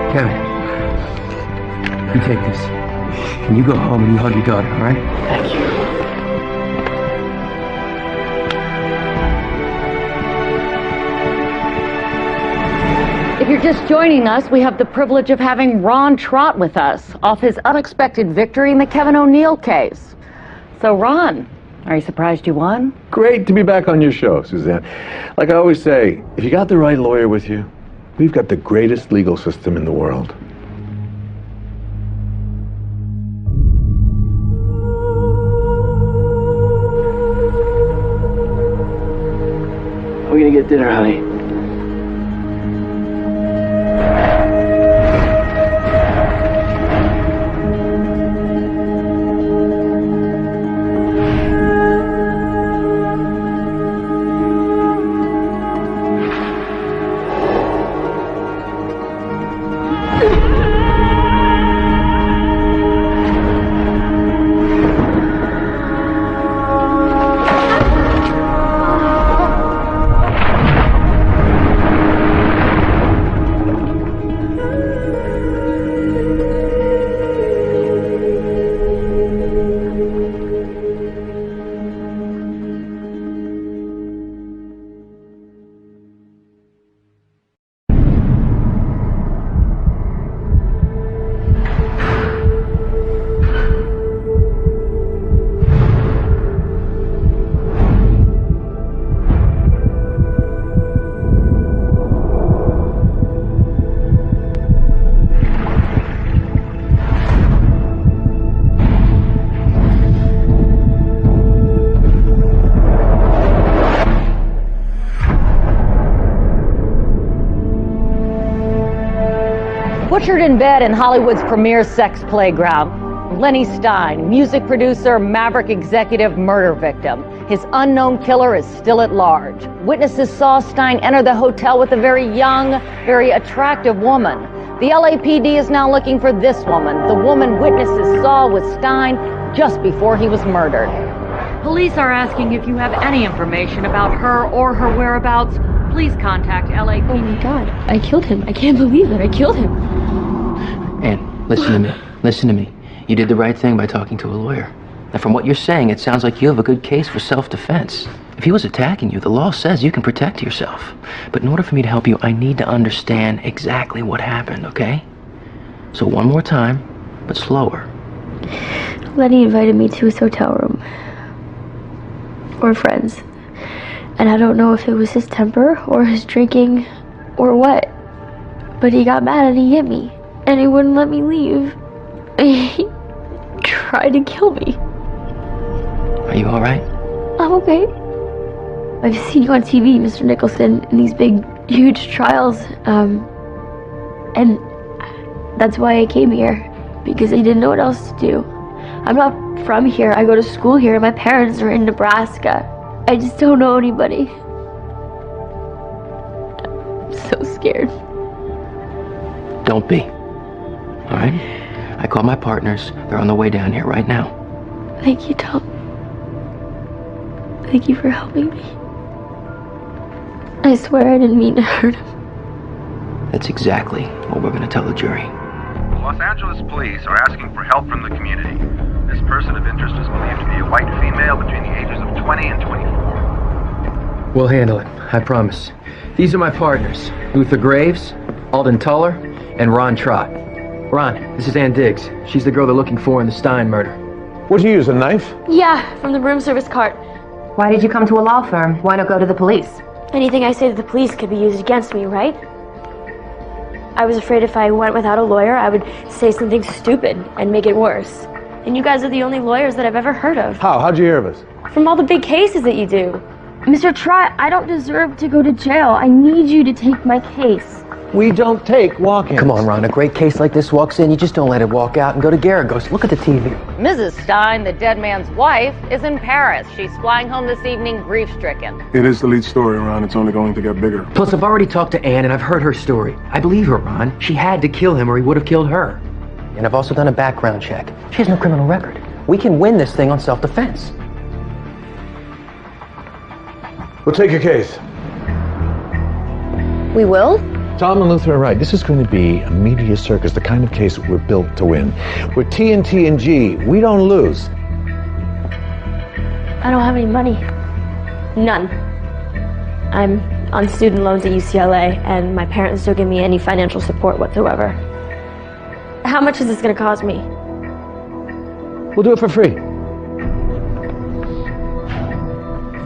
Kevin, you take this. And you go home and you hug your daughter, all right? Thank you. If you're just joining us, we have the privilege of having Ron Trott with us off his unexpected victory in the Kevin O'Neill case. So, Ron, are you surprised you won? Great to be back on your show, Suzanne. Like I always say, if you got the right lawyer with you, we've got the greatest legal system in the world. We're gonna get dinner, honey. Butchered in bed in Hollywood's premier sex playground, Lenny Stein, music producer, Maverick executive, murder victim. His unknown killer is still at large. Witnesses saw Stein enter the hotel with a very young, very attractive woman. The LAPD is now looking for this woman, the woman witnesses saw with Stein just before he was murdered. Police are asking if you have any information about her or her whereabouts. Please contact LAPD. Oh my God, I killed him. I can't believe it. I killed him. Ann, listen to me. Listen to me. You did the right thing by talking to a lawyer. And from what you're saying, it sounds like you have a good case for self-defense. If he was attacking you, the law says you can protect yourself. But in order for me to help you, I need to understand exactly what happened, okay? So one more time, but slower. Lenny invited me to his hotel room. We're friends. And I don't know if it was his temper or his drinking or what. But he got mad and he hit me. And he wouldn't let me leave. He tried to kill me. Are you all right? I'm okay. I've seen you on TV, Mr. Nicholson, in these big, huge trials. And that's why I came here. Because I didn't know what else to do. I'm not from here. I go to school here. My parents are in Nebraska. I just don't know anybody. I'm so scared. Don't be. All right? I called my partners. They're on the way down here right now. Thank you, Tom. Thank you for helping me. I swear I didn't mean to hurt him. That's exactly what we're going to tell the jury. The Los Angeles police are asking for help from the community. This person of interest is believed to be a white female between the ages of 20 and 24. We'll handle it, I promise. These are my partners, Luther Graves, Alden Tuller, and Ron Trott. Ron, this is Ann Diggs. She's the girl they're looking for in the Stein murder. What'd you use, a knife? Yeah, from the room service cart. Why did you come to a law firm? Why not go to the police? Anything I say to the police could be used against me, right? I was afraid if I went without a lawyer, I would say something stupid and make it worse. And you guys are the only lawyers that I've ever heard of. How? How'd you hear of us? From all the big cases that you do. Mr. Trott, I don't deserve to go to jail. I need you to take my case. We don't take walk-ins. Come on, Ron, a great case like this walks in, you just don't let it walk out and go to Garagos. Look at the TV. Mrs. Stein, the dead man's wife, is in Paris. She's flying home this evening, grief-stricken. It is the lead story, Ron. It's only going to get bigger. Plus, I've already talked to Ann and I've heard her story. I believe her, Ron. She had to kill him or he would have killed her. And I've also done a background check. She has no criminal record. We can win this thing on self-defense. We'll take your case. We will? Tom and Luther are right. This is going to be a media circus, the kind of case we're built to win. We're TNT and G. We don't lose. I don't have any money. None. I'm on student loans at UCLA, and my parents don't give me any financial support whatsoever. How much is this going to cost me? We'll do it for free.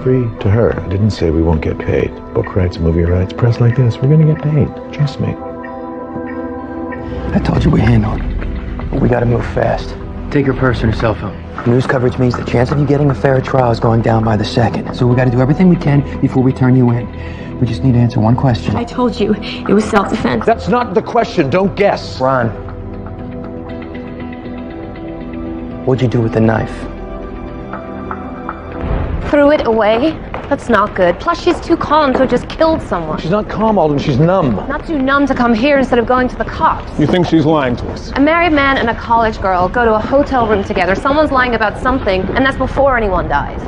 Free to her. I didn't say we won't get paid. Book rights, movie rights, press like this. We're gonna get paid. Trust me. I told you we handle it. But we gotta move fast. Take her purse and her cell phone. News coverage means the chance of you getting a fair trial is going down by the second. So we gotta do everything we can before we turn you in. We just need to answer one question. I told you, it was self-defense. That's not the question. Don't guess. Ron. What'd you do with the knife? Threw it away? That's not good. Plus, she's too calm to have just killed someone. She's not calm, Alden. She's numb. Not too numb to come here instead of going to the cops. You think she's lying to us? A married man and a college girl go to a hotel room together. Someone's lying about something, and that's before anyone dies.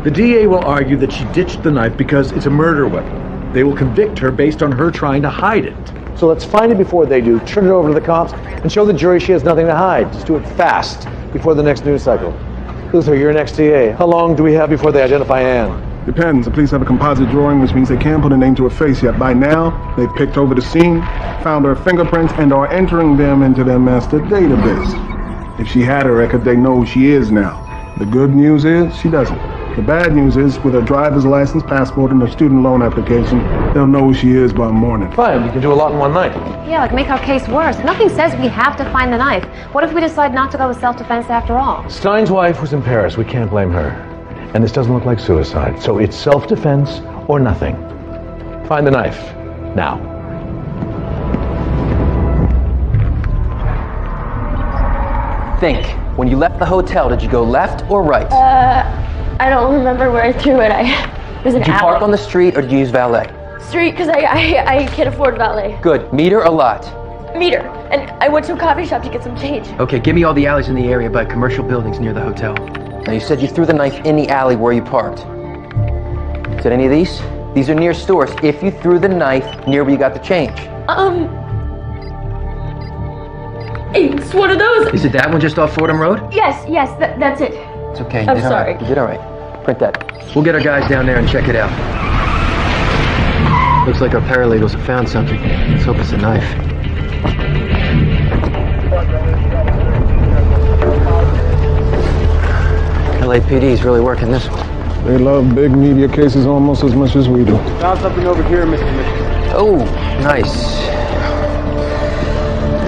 The DA will argue that she ditched the knife because it's a murder weapon. They will convict her based on her trying to hide it. So let's find it before they do, turn it over to the cops, and show the jury she has nothing to hide. Just do it fast, before the next news cycle. Luther, you're next DA. How long do we have before they identify Ann? Depends. The police have a composite drawing, which means they can't put a name to a face yet. By now, they've picked over the scene, found her fingerprints, and are entering them into their master database. If she had a record, they know who she is now. The good news is, she doesn't. The bad news is, with her driver's license, passport, and her student loan application, they'll know who she is by morning. Fine, you can do a lot in one night. Yeah, like make our case worse. Nothing says we have to find the knife. What if we decide not to go with self-defense after all? Stein's wife was in Paris. We can't blame her. And this doesn't look like suicide, so it's self-defense or nothing. Find the knife. Now. Think. When you left the hotel, did you go left or right? I don't remember where I threw it. It was an Did you park on the street or did you use valet? Street, because I can't afford valet. Good. Meter or lot? Meter. And I went to a coffee shop to get some change. Okay, give me all the alleys in the area by commercial buildings near the hotel. Now, you said you threw the knife in the alley where you parked. Is it any of these? These are near stores. If you threw the knife near where you got the change. It's one of those. Is it that one just off Fordham Road? Yes, that's it. It's okay. I'm sorry. You did all right. Print that. We'll get our guys down there and check it out. Looks like our paralegals have found something. Let's hope it's a knife. LAPD is really working this one. They love big media cases almost as much as we do. Found something over here, Mr. Nicholson. Oh, nice.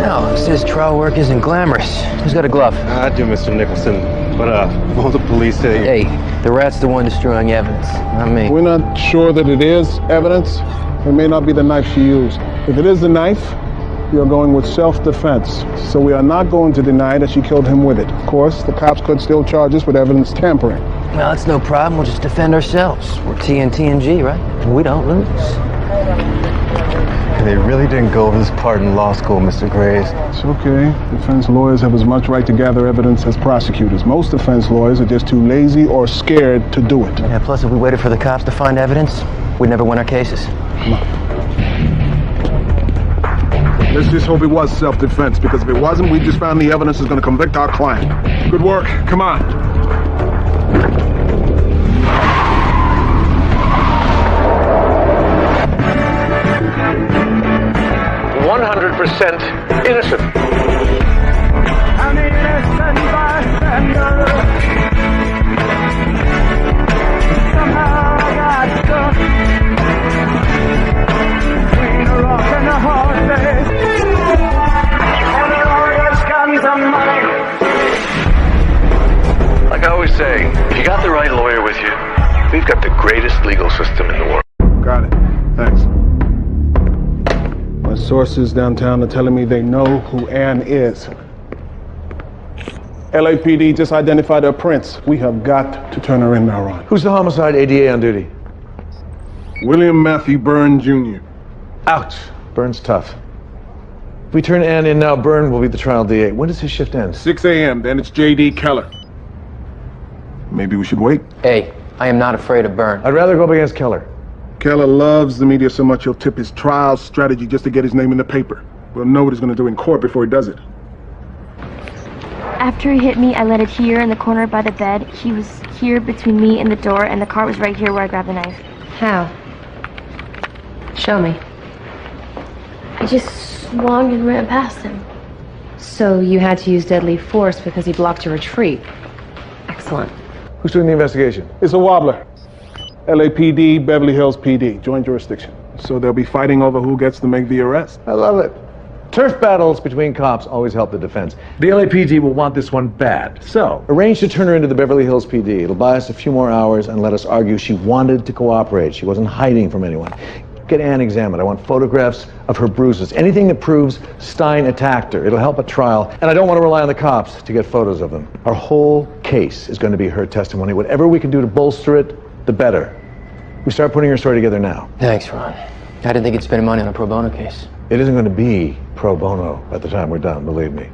Now, it says trial work isn't glamorous. Who's got a glove? I do, Mr. Nicholson. But, won't the police say... Hey, the rat's the one destroying evidence, not me. We're not sure that it is evidence. It may not be the knife she used. If it is the knife, we are going with self-defense. So we are not going to deny that she killed him with it. Of course, the cops could still charge us with evidence tampering. Well, it's no problem. We'll just defend ourselves. We're TNT and G, right? And we don't lose. They really didn't go over this part in law school, Mr. Graves. It's okay. Defense lawyers have as much right to gather evidence as prosecutors. Most defense lawyers are just too lazy or scared to do it. Yeah, plus if we waited for the cops to find evidence, we'd never win our cases. Come on. Let's just hope it was self-defense, because if it wasn't, we just found the evidence that's going to convict our client. Good work. Come on. 100% innocent. I'm the innocent bystander. Somehow I got stuck between a rock and a hard place. And the lawyers got some money. Like I always say, if you got the right lawyer with you, we've got the greatest legal system in the world. Got it. Thanks. My sources downtown are telling me they know who Ann is. LAPD just identified her prints. We have got to turn her in now, Ron. Who's the homicide ADA on duty? William Matthew Byrne, Jr. Ouch. Byrne's tough. If we turn Ann in now, Byrne will be the trial DA. When does his shift end? 6 a.m., then it's J.D. Keller. Maybe we should wait. Hey, I am not afraid of Byrne. I'd rather go up against Keller. Keller loves the media so much he'll tip his trial strategy just to get his name in the paper. We'll know what he's going to do in court before he does it. After he hit me, I let it here in the corner by the bed. He was here between me and the door, and the car was right here where I grabbed the knife. How? Show me. I just swung and ran past him. So you had to use deadly force because he blocked your retreat. Excellent. Who's doing the investigation? It's a wobbler. LAPD, Beverly Hills PD, joint jurisdiction. So they'll be fighting over who gets to make the arrest. I love it. Turf battles between cops always help the defense. The LAPD will want this one bad. So, arrange to turn her into the Beverly Hills PD. It'll buy us a few more hours and let us argue she wanted to cooperate. She wasn't hiding from anyone. Get Ann examined. I want photographs of her bruises. Anything that proves Stein attacked her. It'll help a trial. And I don't want to rely on the cops to get photos of them. Our whole case is going to be her testimony. Whatever we can do to bolster it, the better. We start putting her story together now. Thanks, Ron. I didn't think you'd spend money on a pro bono case. It isn't going to be pro bono by the time we're done, believe me.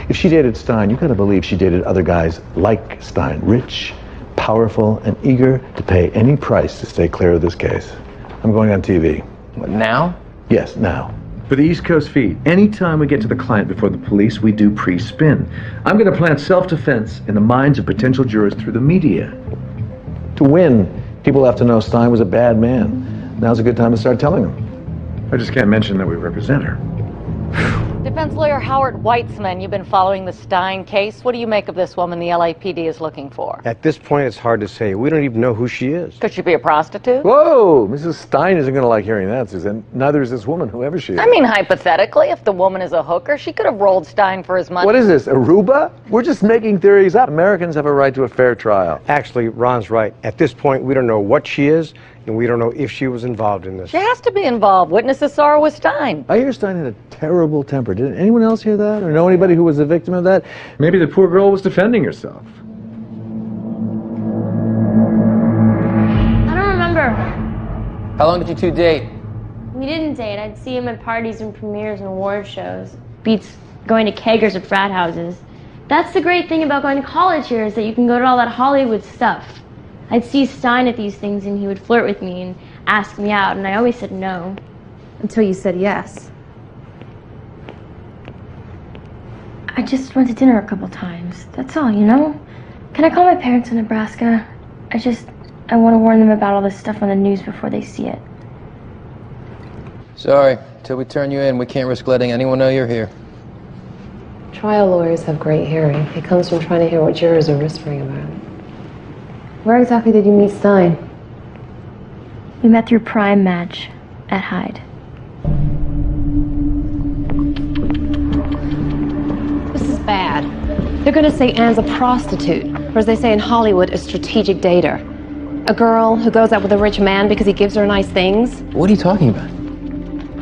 If she dated Stein, you got to believe she dated other guys like Stein. Rich, powerful, and eager to pay any price to stay clear of this case. I'm going on TV. What, now? Yes, now. For the East Coast feed, anytime we get to the client before the police, we do pre-spin. I'm going to plant self-defense in the minds of potential jurors through the media. To win, people have to know Stein was a bad man. Now's a good time to start telling them. I just can't mention that we represent her. Defense lawyer Howard Weitzman, you've been following the Stein case. What do you make of this woman the LAPD is looking for? At this point, it's hard to say. We don't even know who she is. Could she be a prostitute? Whoa! Mrs. Stein isn't going to like hearing that, Susan. Neither is this woman, whoever she is. I mean, hypothetically, if the woman is a hooker, she could have rolled Stein for his money. What is this, Aruba? We're just making theories up. Americans have a right to a fair trial. Actually, Ron's right. At this point, we don't know what she is, and we don't know if she was involved in this. She has to be involved. Witnesses saw her with Stein. I hear Stein had a terrible temper. Did anyone else hear that? Or know anybody who was a victim of that? Maybe the poor girl was defending herself. I don't remember. How long did you two date? We didn't date. I'd see him at parties and premieres and award shows. Beats going to keggers at frat houses. That's the great thing about going to college here, is that you can go to all that Hollywood stuff. I'd see Stein at these things and he would flirt with me and ask me out, and I always said no. Until you said yes. I just went to dinner a couple times. That's all, you know? Can I call my parents in Nebraska? I want to warn them about all this stuff on the news before they see it. Sorry, till we turn you in, we can't risk letting anyone know you're here. Trial lawyers have great hearing. It comes from trying to hear what jurors are whispering about. Where exactly did you meet Stein? We met through Prime Match at Hyde. This is bad. They're going to say Anne's a prostitute, or as they say in Hollywood, a strategic dater. A girl who goes out with a rich man because he gives her nice things. What are you talking about?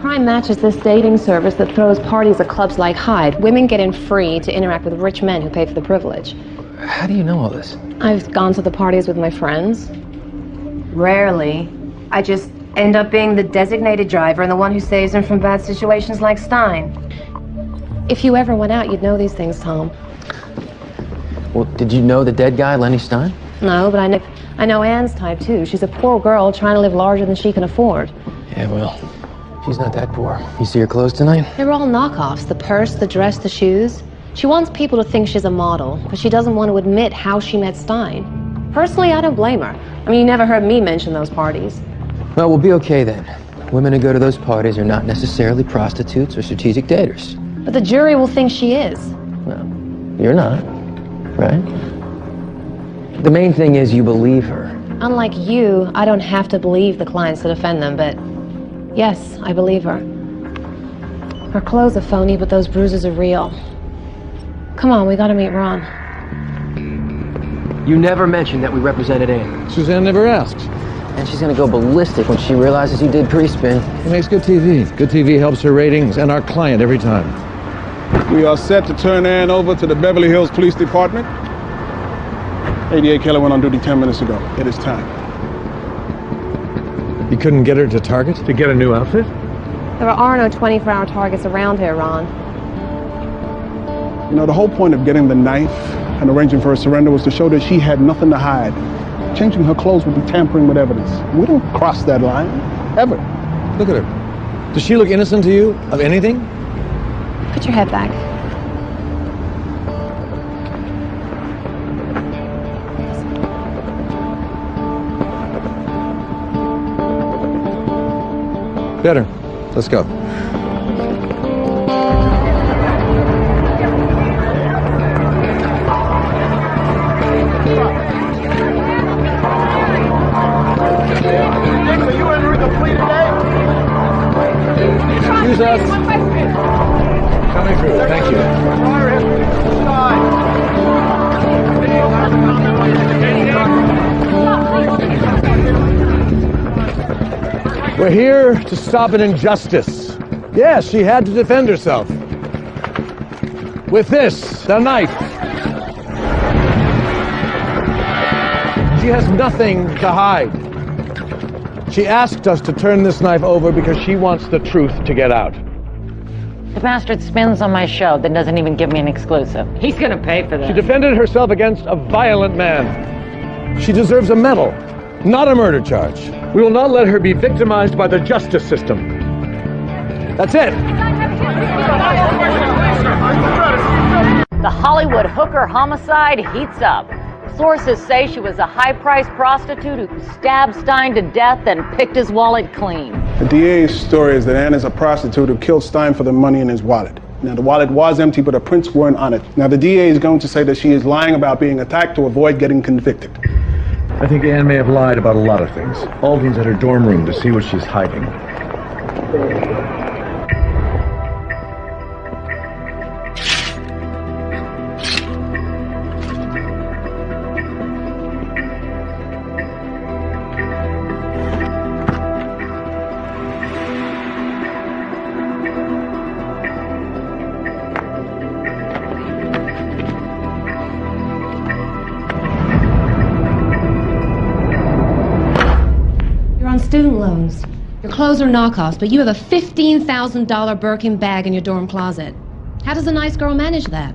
Prime Match is this dating service that throws parties at clubs like Hyde. Women get in free to interact with rich men who pay for the privilege. How do you know all this? I've gone to the parties with my friends. Rarely. I just end up being the designated driver and the one who saves them from bad situations like Stein. If you ever went out, you'd know these things, Tom. Well, did you know the dead guy, Lenny Stein? No, but I know Anne's type, too. She's a poor girl trying to live larger than she can afford. Yeah, well, she's not that poor. You see her clothes tonight? They're all knockoffs. The purse, the dress, the shoes. She wants people to think she's a model, but she doesn't want to admit how she met Stein. Personally, I don't blame her. I mean, you never heard me mention those parties. Well, we'll be okay then. Women who go to those parties are not necessarily prostitutes or strategic daters. But the jury will think she is. Well, you're not, right? The main thing is you believe her. Unlike you, I don't have to believe the clients to defend them, but yes, I believe her. Her clothes are phony, but those bruises are real. Come on, we gotta meet Ron. You never mentioned that we represented Anne. Suzanne never asked. And she's gonna go ballistic when she realizes you did pre-spin. It makes good TV. Good TV helps her ratings and our client every time. We are set to turn Ann over to the Beverly Hills Police Department. 88 Keller went on duty 10 minutes ago. It is time. You couldn't get her to Target to get a new outfit? There are no 24-hour targets around here, Ron. You know, the whole point of getting the knife and arranging for her surrender was to show that she had nothing to hide. Changing her clothes would be tampering with evidence. We don't cross that line, ever. Look at her. Does she look innocent to you of anything? Put your head back. Better. Let's go. Excuse us. Coming through. Thank you. We're here to stop an injustice. Yes, she had to defend herself. With this, the knife. She has nothing to hide. She asked us to turn this knife over because she wants the truth to get out. The bastard spins on my show, then doesn't even give me an exclusive. He's gonna pay for this. She defended herself against a violent man. She deserves a medal, not a murder charge. We will not let her be victimized by the justice system. That's it. The Hollywood hooker homicide heats up. Sources say she was a high-priced prostitute who stabbed Stein to death and picked his wallet clean. The DA's story is that Ann is a prostitute who killed Stein for the money in his wallet. Now, the wallet was empty, but her prints weren't on it. Now, the DA is going to say that she is lying about being attacked to avoid getting convicted. I think Ann may have lied about a lot of things. Alden's at her dorm room to see what she's hiding. Student loans. Your clothes are knockoffs, but you have a $15,000 Birkin bag in your dorm closet. How does a nice girl manage that?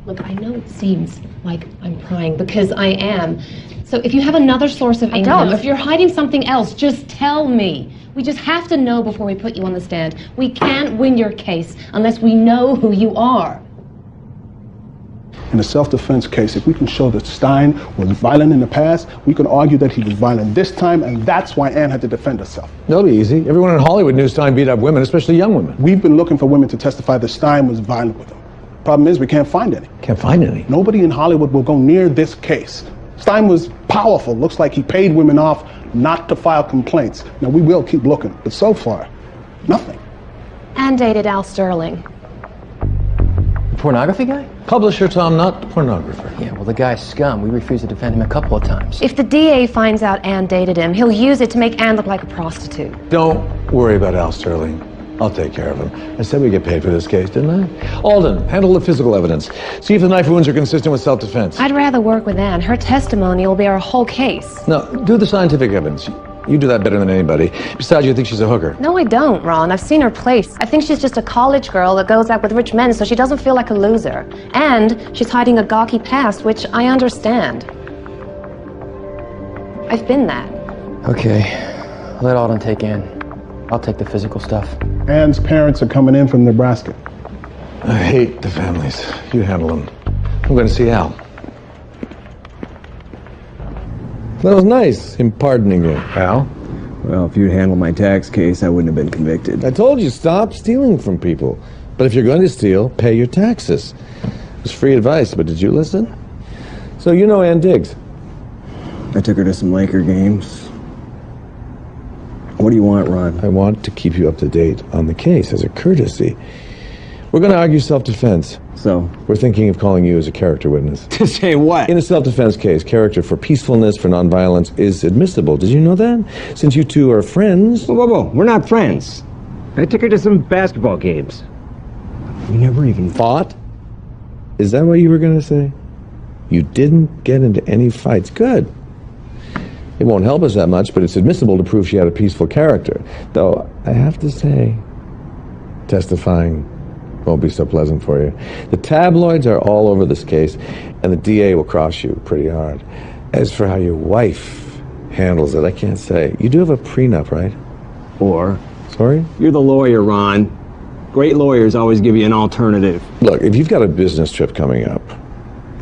Look, I know it seems like I'm prying, because I am. So if you have another source of income, if you're hiding something else, just tell me. We just have to know before we put you on the stand. We can't win your case unless we know who you are. In a self-defense case, if we can show that Stein was violent in the past, we can argue that he was violent this time, and that's why Ann had to defend herself. That'll be easy. Everyone in Hollywood knew Stein beat up women, especially young women. We've been looking for women to testify that Stein was violent with them. Problem is, we can't find any. Can't find any? Nobody in Hollywood will go near this case. Stein was powerful. Looks like he paid women off not to file complaints. Now, we will keep looking, but so far, nothing. And dated Al Sterling. Pornography guy? Publisher, Tom, not pornographer. Yeah, well, the guy's scum. We refused to defend him a couple of times. If the DA finds out Ann dated him, he'll use it to make Ann look like a prostitute. Don't worry about Al Sterling. I'll take care of him. I said we get paid for this case, didn't I? Alden, handle the physical evidence. See if the knife wounds are consistent with self-defense. I'd rather work with Ann. Her testimony will be our whole case. No, do the scientific evidence. You do that better than anybody. Besides, you think she's a hooker. No, I don't, Ron. I've seen her place. I think she's just a college girl that goes out with rich men so she doesn't feel like a loser. And she's hiding a gawky past, which I understand. I've been that. Okay. Let Alden take Ann. I'll take the physical stuff. Ann's parents are coming in from Nebraska. I hate the families. You handle them. I'm going to see Al. That was nice, him pardoning you, Al. Well, if you'd handled my tax case, I wouldn't have been convicted. I told you, stop stealing from people. But if you're going to steal, pay your taxes. It was free advice, but did you listen? So you know Ann Diggs? I took her to some Laker games. What do you want, Ron? I want to keep you up to date on the case as a courtesy. We're going to argue self-defense. So? We're thinking of calling you as a character witness. To say what? In a self-defense case, character for peacefulness, for nonviolence is admissible. Did you know that? Since you two are friends... Whoa. We're not friends. I took her to some basketball games. We never even fought? Is that what you were going to say? You didn't get into any fights. Good. It won't help us that much, but it's admissible to prove she had a peaceful character. Though, I have to say, testifying won't be so pleasant for you. The tabloids are all over this case, and the DA will cross you pretty hard. As for how your wife handles it, I can't say. You do have a prenup, right? Or? Sorry? You're the lawyer, Ron. Great lawyers always give you an alternative. Look, if you've got a business trip coming up,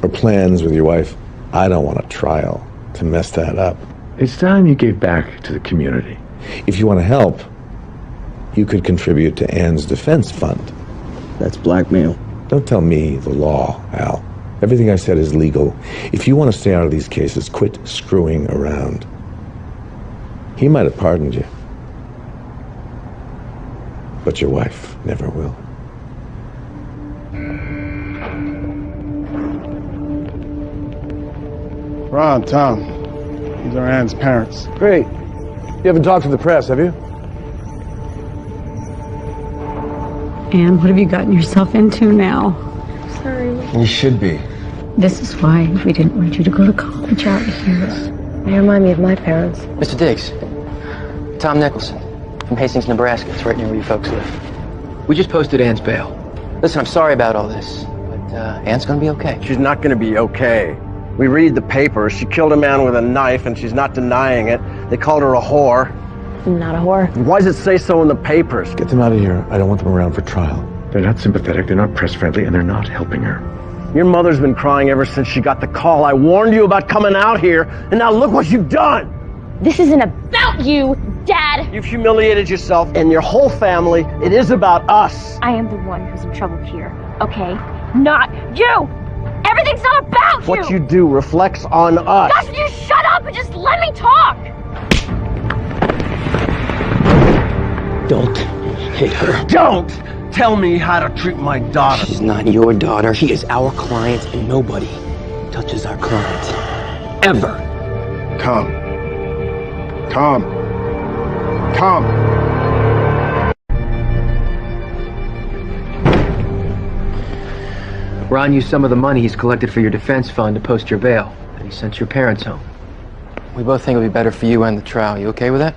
or plans with your wife, I don't want a trial to mess that up. It's time you gave back to the community. If you want to help, you could contribute to Ann's defense fund. That's blackmail. Don't tell me the law, Al. Everything I said is legal. If you want to stay out of these cases, quit screwing around. He might have pardoned you, but your wife never will. Ron, Tom, these are Ann's parents. Great. You haven't talked to the press, have you? Anne, what have you gotten yourself into now? Sorry. You should be. This is why we didn't want you to go to college out here. They remind me of my parents. Mr. Diggs, Tom Nicholson from Hastings, Nebraska. It's right near where you folks live. We just posted Ann's bail. Listen, I'm sorry about all this, but Ann's gonna be okay. She's not going to be okay. We read the papers. She killed a man with a knife, and she's not denying it. They called her a whore. I'm not a whore. Why does it say so in the papers? Get them out of here. I don't want them around for trial. They're not sympathetic, they're not press-friendly, and they're not helping her. Your mother's been crying ever since she got the call. I warned you about coming out here, and now look what you've done! This isn't about you, Dad! You've humiliated yourself and your whole family. It is about us. I am the one who's in trouble here, okay? Not you! Everything's not about you! What you do reflects on us. Gosh, would you shut up and just let me talk? Don't hit her. Don't tell me how to treat my daughter. She's not your daughter. She is our client, and nobody touches our client. Ever. Tom. Ron used some of the money he's collected for your defense fund to post your bail, and he sent your parents home. We both think it would be better for you and the trial. You okay with that?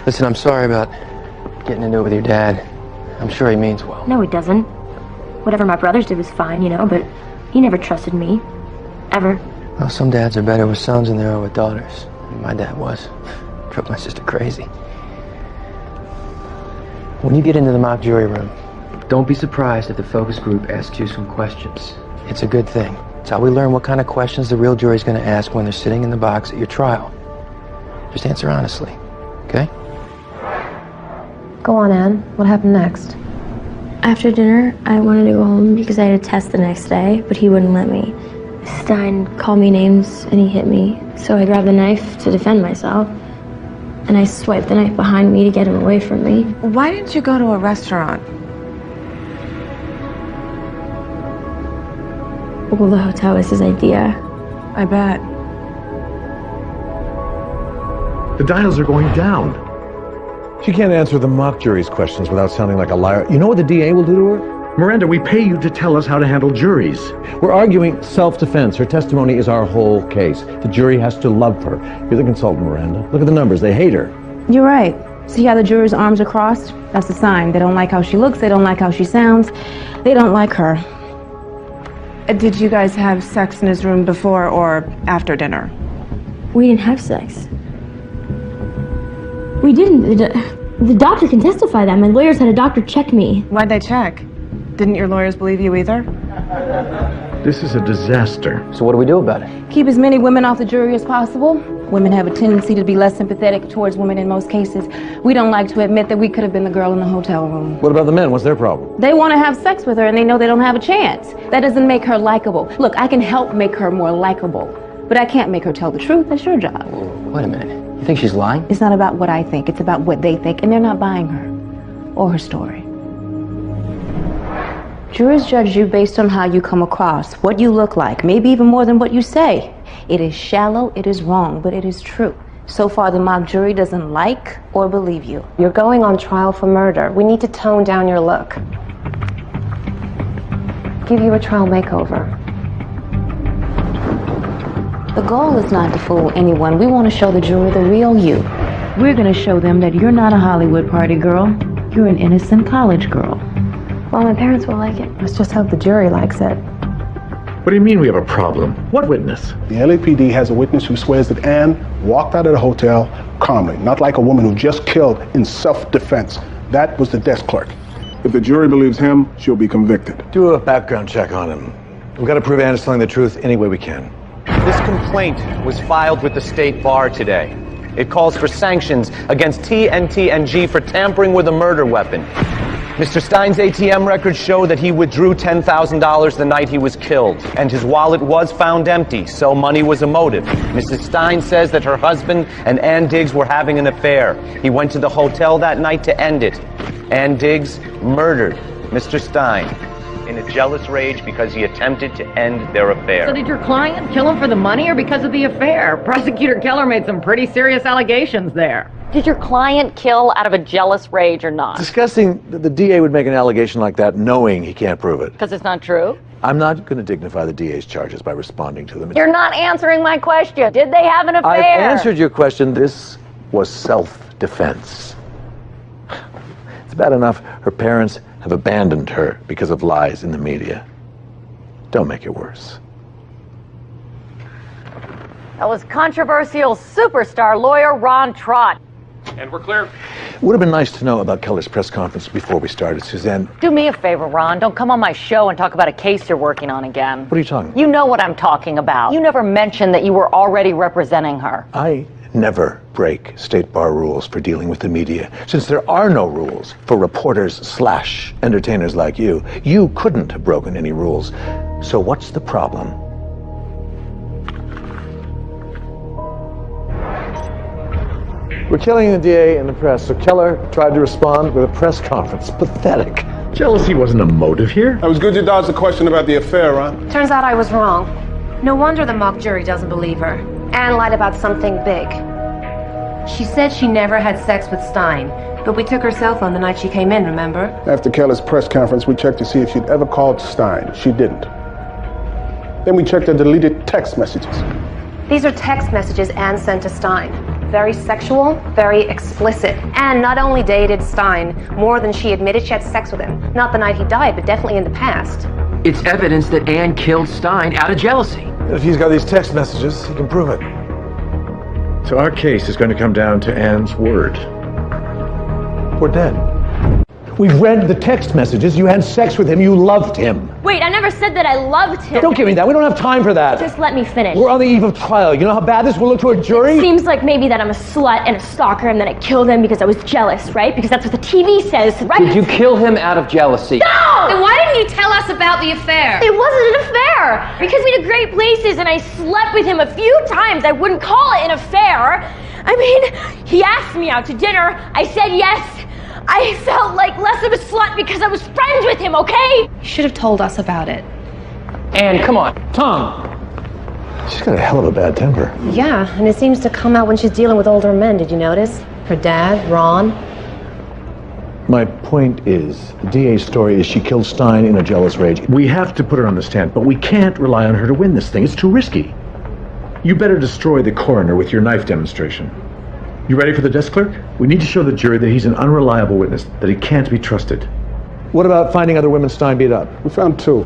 Listen, I'm sorry about getting into it with your dad. I'm sure he means well. No, he doesn't. Whatever my brothers did was fine, you know, but he never trusted me. Ever. Well, some dads are better with sons than they are with daughters. My dad was. Drove my sister crazy. When you get into the mock jury room, don't be surprised if the focus group asks you some questions. It's a good thing. It's how we learn what kind of questions the real jury's going to ask when they're sitting in the box at your trial. Just answer honestly, okay? Go on, Anne. What happened next? After dinner, I wanted to go home because I had a test the next day, but he wouldn't let me. Stein called me names and he hit me, so I grabbed the knife to defend myself. And I swiped the knife behind me to get him away from me. Why didn't you go to a restaurant? Well, the hotel was his idea. I bet. The dials are going down. She can't answer the mock jury's questions without sounding like a liar. You know what the DA will do to her? Miranda, we pay you to tell us how to handle juries. We're arguing self-defense. Her testimony is our whole case. The jury has to love her. You're the consultant, Miranda. Look at the numbers. They hate her. You're right. See how the jurors' arms are crossed? That's a sign. They don't like how she looks. They don't like how she sounds. They don't like her. Did you guys have sex in his room before or after dinner? We didn't have sex. We didn't. The doctor can testify that. My lawyers had a doctor check me. Why'd they check? Didn't your lawyers believe you either? This is a disaster. So what do we do about it? Keep as many women off the jury as possible. Women have a tendency to be less sympathetic towards women in most cases. We don't like to admit that we could have been the girl in the hotel room. What about the men? What's their problem? They want to have sex with her and they know they don't have a chance. That doesn't make her likable. Look, I can help make her more likable, but I can't make her tell the truth. That's your job. Wait a minute. You think she's lying? It's not about what I think. It's about what they think, and they're not buying her or her story. Jurors judge you based on how you come across, what you look like, maybe even more than what you say. It is shallow, it is wrong, but it is true. So far, the mock jury doesn't like or believe you. You're going on trial for murder. We need to tone down your look. Give you a trial makeover. The goal is not to fool anyone. We want to show the jury the real you. We're going to show them that you're not a Hollywood party girl. You're an innocent college girl. Well, my parents will like it. Let's just hope the jury likes it. What do you mean we have a problem? What witness? The LAPD has a witness who swears that Anne walked out of the hotel calmly, not like a woman who just killed in self-defense. That was the desk clerk. If the jury believes him, she'll be convicted. Do a background check on him. We've got to prove Anne is telling the truth any way we can. This complaint was filed with the state bar today. It calls for sanctions against TNT&G for tampering with a murder weapon. Mr. Stein's ATM records show that he withdrew $10,000 the night he was killed, and his wallet was found empty, so money was a motive. Mrs. Stein says that her husband and Ann Diggs were having an affair. He went to the hotel that night to end it. Ann Diggs murdered Mr. Stein in a jealous rage because he attempted to end their affair. So did your client kill him for the money or because of the affair? Prosecutor Keller made some pretty serious allegations there. Did your client kill out of a jealous rage or not? Disgusting that the DA would make an allegation like that knowing he can't prove it. Because it's not true? I'm not going to dignify the DA's charges by responding to them. You're not answering my question. Did they have an affair? I've answered your question. This was self-defense. It's bad enough her parents have abandoned her because of lies in the media. Don't make it worse. That was controversial superstar lawyer Ron Trott. And we're clear. Would have been nice to know about Keller's press conference before we started, Suzanne. Do me a favor, Ron. Don't come on my show and talk about a case you're working on again. What are you talking about? You know what I'm talking about. You never mentioned that you were already representing her. I never break state bar rules for dealing with the media. Since there are no rules for reporters/entertainers like you, you couldn't have broken any rules. So what's the problem? We're killing the DA and the press, so Keller tried to respond with a press conference. Pathetic. Jealousy wasn't a motive here. That was good you dodged the question about the affair, Ron. Turns out I was wrong. No wonder the mock jury doesn't believe her. Anne lied about something big. She said she never had sex with Stein, but we took her cell phone the night she came in, remember? After Keller's press conference, we checked to see if she'd ever called Stein. She didn't. Then we checked her deleted text messages. These are text messages Anne sent to Stein. Very sexual, very explicit. Anne not only dated Stein more than she admitted she had sex with him. Not the night he died, but definitely in the past. It's evidence that Anne killed Stein out of jealousy. If he's got these text messages, he can prove it. So our case is going to come down to Anne's word. We're dead. We've read the text messages. You had sex with him. You loved him. Wait, I never said that I loved him. Don't give me that. We don't have time for that. Just let me finish. We're on the eve of trial. You know how bad this will look to a jury? Seems like maybe that I'm a slut and a stalker and that I killed him because I was jealous, right? Because that's what the TV says, right? Did you kill him out of jealousy? No! Then why didn't you tell us about the affair? It wasn't an affair! Because we did great places and I slept with him a few times. I wouldn't call it an affair. I mean, he asked me out to dinner. I said yes. I felt like less of a slut because I was friends with him, okay? You should have told us about it. Anne, come on. Tom! She's got a hell of a bad temper. Yeah, and it seems to come out when she's dealing with older men, did you notice? Her dad, Ron. My point is, the DA's story is she killed Stein in a jealous rage. We have to put her on the stand, but we can't rely on her to win this thing. It's too risky. You better destroy the coroner with your knife demonstration. You ready for the desk clerk? We need to show the jury that he's an unreliable witness, that he can't be trusted. What about finding other women Stein beat up? We found 2.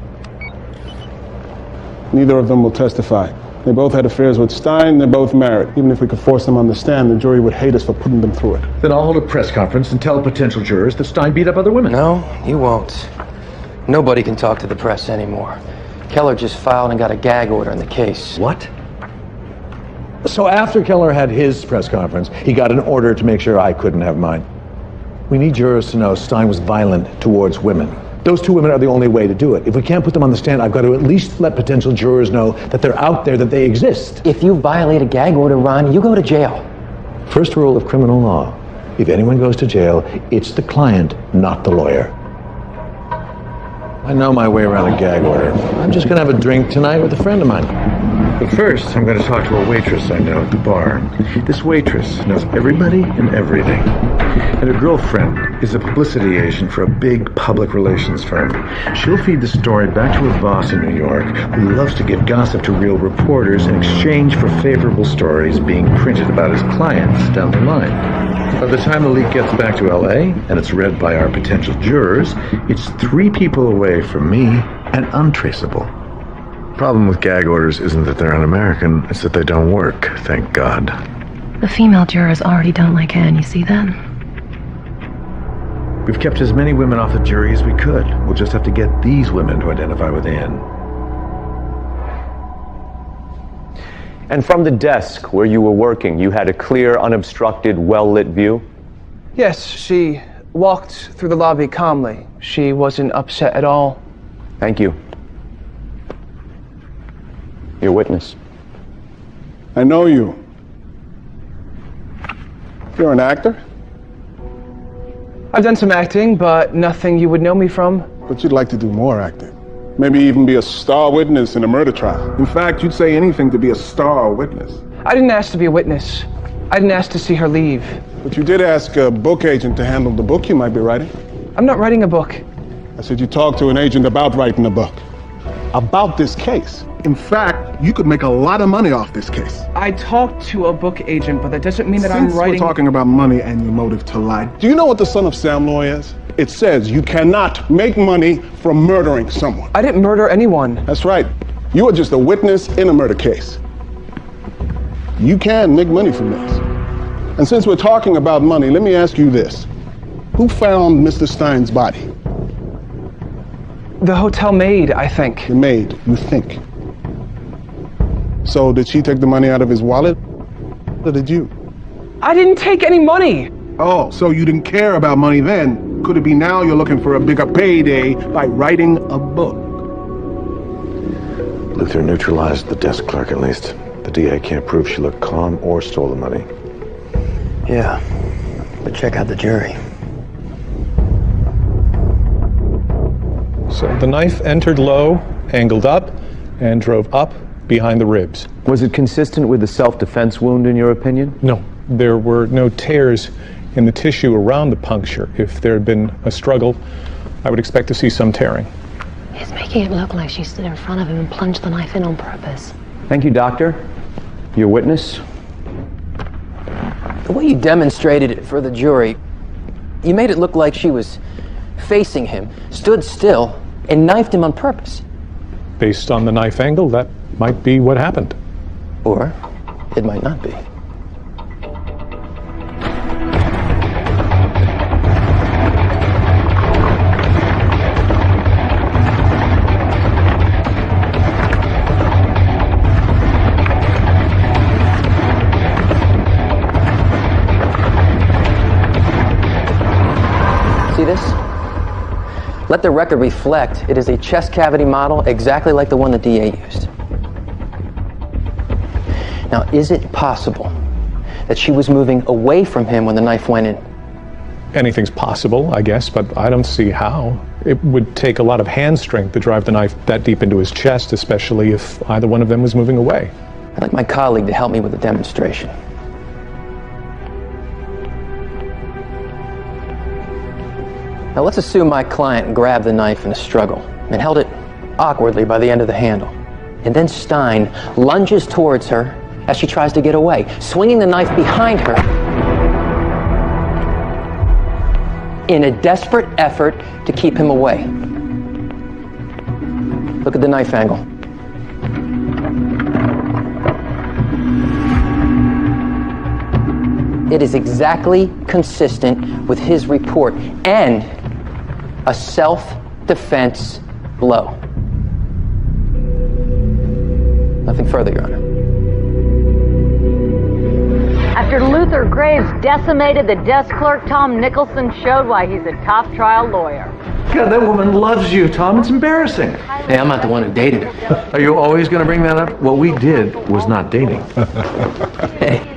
Neither of them will testify. They both had affairs with Stein, they're both married. Even if we could force them on the stand, the jury would hate us for putting them through it. Then I'll hold a press conference and tell potential jurors that Stein beat up other women. No, you won't. Nobody can talk to the press anymore. Keller just filed and got a gag order in the case. What? So after Keller had his press conference, he got an order to make sure I couldn't have mine. We need jurors to know Stein was violent towards women. Those two women are the only way to do it. If we can't put them on the stand, I've got to at least let potential jurors know that they're out there, that they exist. If you violate a gag order, Ron, you go to jail. First rule of criminal law: if anyone goes to jail, it's the client, not the lawyer. I know my way around a gag order. I'm just gonna have a drink tonight with a friend of mine. But first, I'm gonna talk to a waitress I know at the bar. This waitress knows everybody and everything. And her girlfriend is a publicity agent for a big public relations firm. She'll feed the story back to her boss in New York, who loves to give gossip to real reporters in exchange for favorable stories being printed about his clients down the line. By the time the leak gets back to LA, and it's read by our potential jurors, it's 3 people away from me and untraceable. Problem with gag orders isn't that they're un-American, it's that they don't work, thank God. The female jurors already don't like Anne, you see that? We've kept as many women off the jury as we could. We'll just have to get these women to identify with Anne. And from the desk where you were working, you had a clear, unobstructed, well-lit view? Yes, she walked through the lobby calmly. She wasn't upset at all. Thank you. Your witness. I know you. You're an actor? I've done some acting, but nothing you would know me from. But you'd like to do more acting. Maybe even be a star witness in a murder trial. In fact, you'd say anything to be a star witness. I didn't ask to be a witness. I didn't ask to see her leave. But you did ask a book agent to handle the book you might be writing. I'm not writing a book. I said you talked to an agent about writing a book. About this case. In fact, you could make a lot of money off this case. I talked to a book agent, but that doesn't mean that Since I'm writing... we're talking about money and your motive to lie, do you know what the son of Sam law is? It says you cannot make money from murdering someone. I didn't murder anyone. That's right. You are just a witness in a murder case. You can make money from this. And since we're talking about money, let me ask you this. Who found Mr. Stein's body? The hotel maid, I think. The maid, you think. So did she take the money out of his wallet? Or did you? I didn't take any money. Oh, so you didn't care about money then. Could it be now you're looking for a bigger payday by writing a book? Luther neutralized the desk clerk, at least. The DA can't prove she looked calm or stole the money. Yeah, but check out the jury. So the knife entered low, angled up, and drove up behind the ribs. Was it consistent with a self-defense wound, in your opinion? No, there were no tears in the tissue around the puncture. If there had been a struggle, I would expect to see some tearing. He's making it look like she stood in front of him and plunged the knife in on purpose. Thank you, doctor. Your witness? The way you demonstrated it for the jury, you made it look like she was facing him, stood still, and knifed him on purpose. Based on the knife angle, that might be what happened. Or it might not be. See this? Let the record reflect it is a chest cavity model exactly like the one the DA used. Now, is it possible that she was moving away from him when the knife went in? Anything's possible, I guess, but I don't see how. It would take a lot of hand strength to drive the knife that deep into his chest, especially if either one of them was moving away. I'd like my colleague to help me with a demonstration. Now let's assume my client grabbed the knife in a struggle and held it awkwardly by the end of the handle. And then Stein lunges towards her as she tries to get away, swinging the knife behind her in a desperate effort to keep him away. Look at the knife angle. It is exactly consistent with his report and a self-defense blow. Nothing further, Your Honor. After Luther Graves decimated the desk clerk, Tom Nicholson showed why he's a top trial lawyer. God, that woman loves you, Tom. It's embarrassing. Hey, I'm not the one who dated her. Are you always going to bring that up? What we did was not dating. Hey.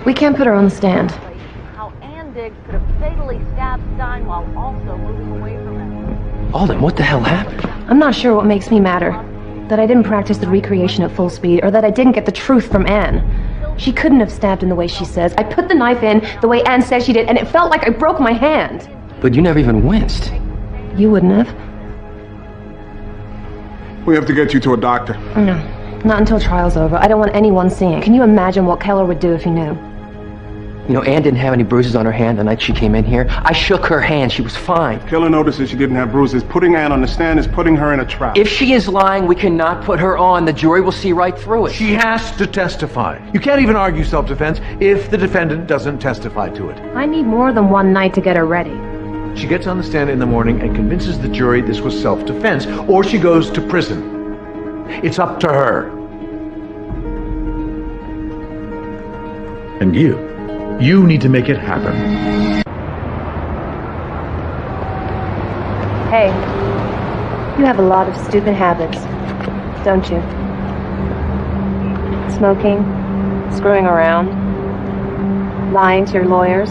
We can't put her on the stand. How Ann Diggs could have fatally stabbed Stein while also moving away from him. Alden, what the hell happened? I'm not sure what makes me madder. That I didn't practice the recreation at full speed, or that I didn't get the truth from Anne. She couldn't have stabbed in the way she says. I put the knife in the way Anne says she did, and it felt like I broke my hand. But you never even winced. You wouldn't have. We have to get you to a doctor. No, not until trial's over. I don't want anyone seeing. Can you imagine what Keller would do if he knew? You know, Anne didn't have any bruises on her hand the night she came in here. I shook her hand. She was fine. Keller notices she didn't have bruises. Putting Anne on the stand is putting her in a trap. If she is lying, we cannot put her on. The jury will see right through it. She has to testify. You can't even argue self-defense if the defendant doesn't testify to it. I need more than one night to get her ready. She gets on the stand in the morning and convinces the jury this was self-defense, or she goes to prison. It's up to her. And you need to make it happen. Hey, you have a lot of stupid habits, don't you? Smoking, screwing around, lying to your lawyers.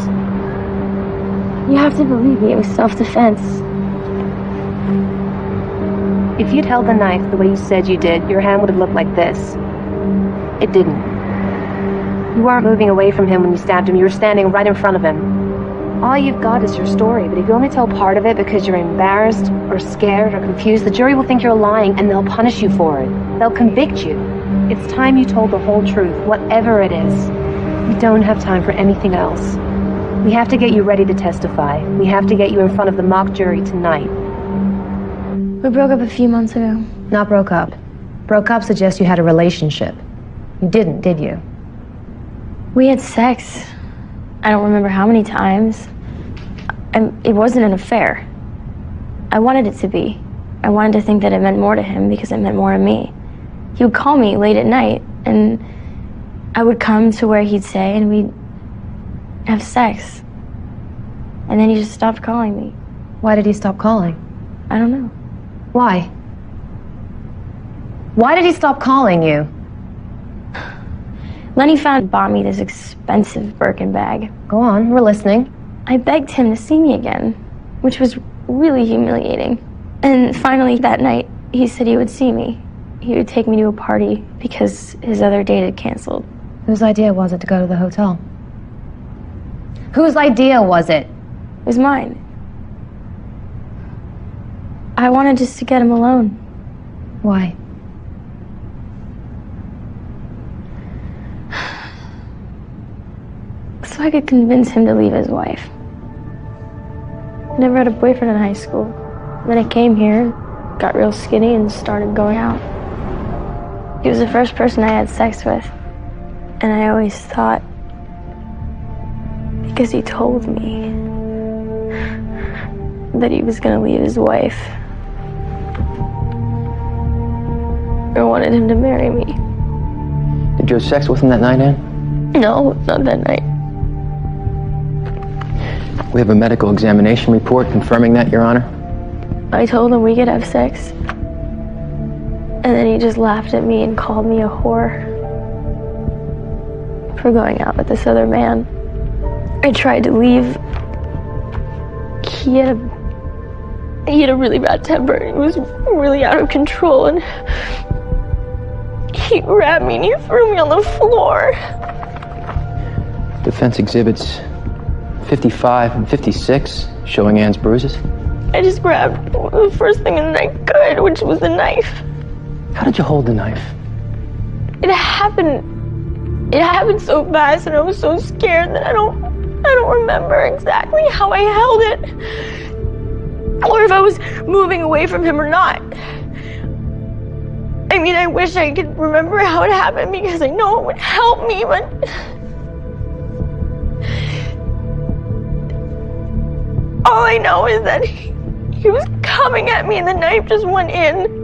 You have to believe me, it was self-defense. If you'd held the knife the way you said you did, your hand would have looked like this. It didn't. You weren't moving away from him when you stabbed him. You were standing right in front of him. All you've got is your story, but if you only tell part of it because you're embarrassed or scared or confused, the jury will think you're lying and they'll punish you for it. They'll convict you. It's time you told the whole truth, whatever it is. We don't have time for anything else. We have to get you ready to testify. We have to get you in front of the mock jury tonight. We broke up a few months ago. Not broke up. Broke up suggests you had a relationship. You didn't, did you? We had sex. I don't remember how many times. It wasn't an affair. I wanted it to be. I wanted to think that it meant more to him because it meant more to me. He would call me late at night, and I would come to where he'd stay, and we'd have sex. And then he just stopped calling me. Why did he stop calling? I don't know. Why? Why did he stop calling you? Lenny found and bought me this expensive Birkin bag. Go on, we're listening. I begged him to see me again, which was really humiliating. And finally that night, he said he would see me. He would take me to a party because his other date had canceled. Whose idea was it to go to the hotel? Whose idea was it? It was mine. I wanted just to get him alone. Why? So I could convince him to leave his wife. I never had a boyfriend in high school. Then I came here, got real skinny, and started going out. He was the first person I had sex with. And I always thought, because he told me that he was gonna leave his wife, I wanted him to marry me. Did you have sex with him that night, Ann? No, not that night. We have a medical examination report confirming that, Your Honor. I told him we could have sex. And then he just laughed at me and called me a whore for going out with this other man. I tried to leave. He had a really bad temper. He was really out of control, and he grabbed me and he threw me on the floor. Defense exhibits 55 and 56 showing Ann's bruises. I just grabbed the first thing that I could, which was the knife. How did you hold the knife? It happened so fast, and I was so scared that I don't remember exactly how I held it, or if I was moving away from him or not. I mean, I wish I could remember how it happened because I know it would help me, but All I know is that he was coming at me and the knife just went in.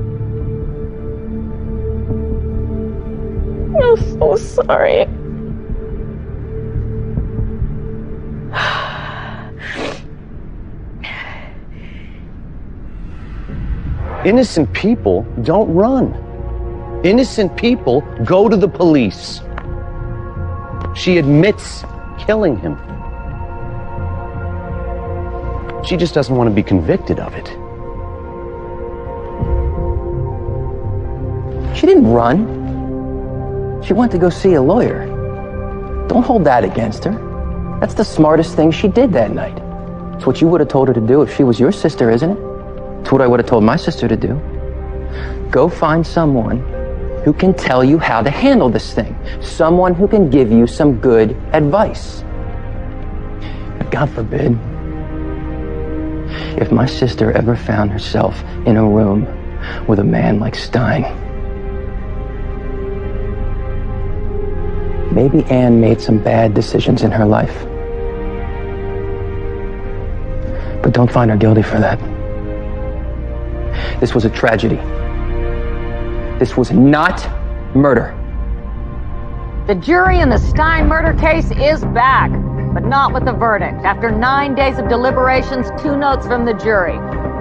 I'm so sorry. Innocent people don't run. Innocent people go to the police. She admits killing him. She just doesn't want to be convicted of it. She didn't run. She went to go see a lawyer. Don't hold that against her. That's the smartest thing she did that night. It's what you would have told her to do if she was your sister, isn't it? It's what I would have told my sister to do. Go find someone who can tell you how to handle this thing. Someone who can give you some good advice. God forbid, if my sister ever found herself in a room with a man like Stein, maybe Anne made some bad decisions in her life. But don't find her guilty for that. This was a tragedy. This was not murder. The jury in the Stein murder case is back, but not with a verdict. After 9 days of deliberations, 2 notes from the jury.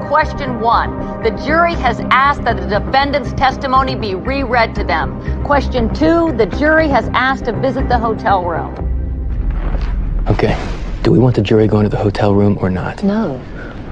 Question 1. The jury has asked that the defendant's testimony be reread to them. Question 2. The jury has asked to visit the hotel room. Okay. Do we want the jury going to the hotel room or not? No.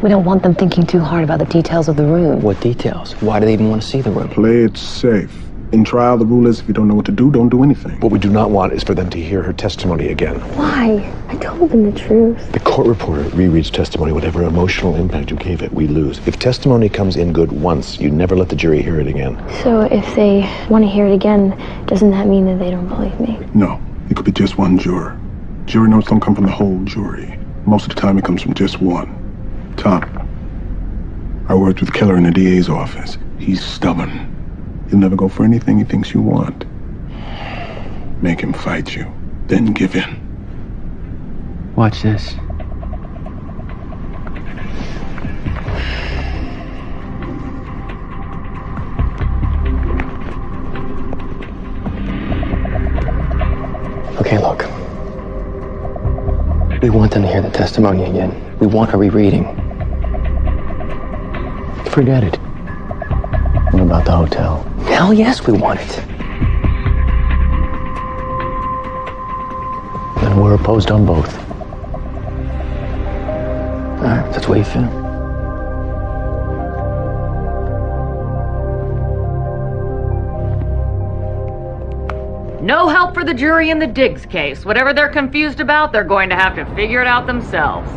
We don't want them thinking too hard about the details of the room. What details? Why do they even want to see the room? Play it safe. In trial, the rule is if you don't know what to do, don't do anything. What we do not want is for them to hear her testimony again. Why? I told them the truth. The court reporter rereads testimony. Whatever emotional impact you gave it, we lose. If testimony comes in good once, you never let the jury hear it again. So if they want to hear it again, doesn't that mean that they don't believe me? No. It could be just one juror. Jury notes don't come from the whole jury. Most of the time, it comes from just one. Tom, I worked with Keller in the DA's office. He's stubborn. He'll never go for anything he thinks you want. Make him fight you, then give in. Watch this. Okay, look. We want them to hear the testimony again. We want a rereading. Forget it. What about the hotel? Hell yes, we want it. Then we're opposed on both. All right, that's the way you feel. No help for the jury in the Diggs case. Whatever they're confused about, they're going to have to figure it out themselves.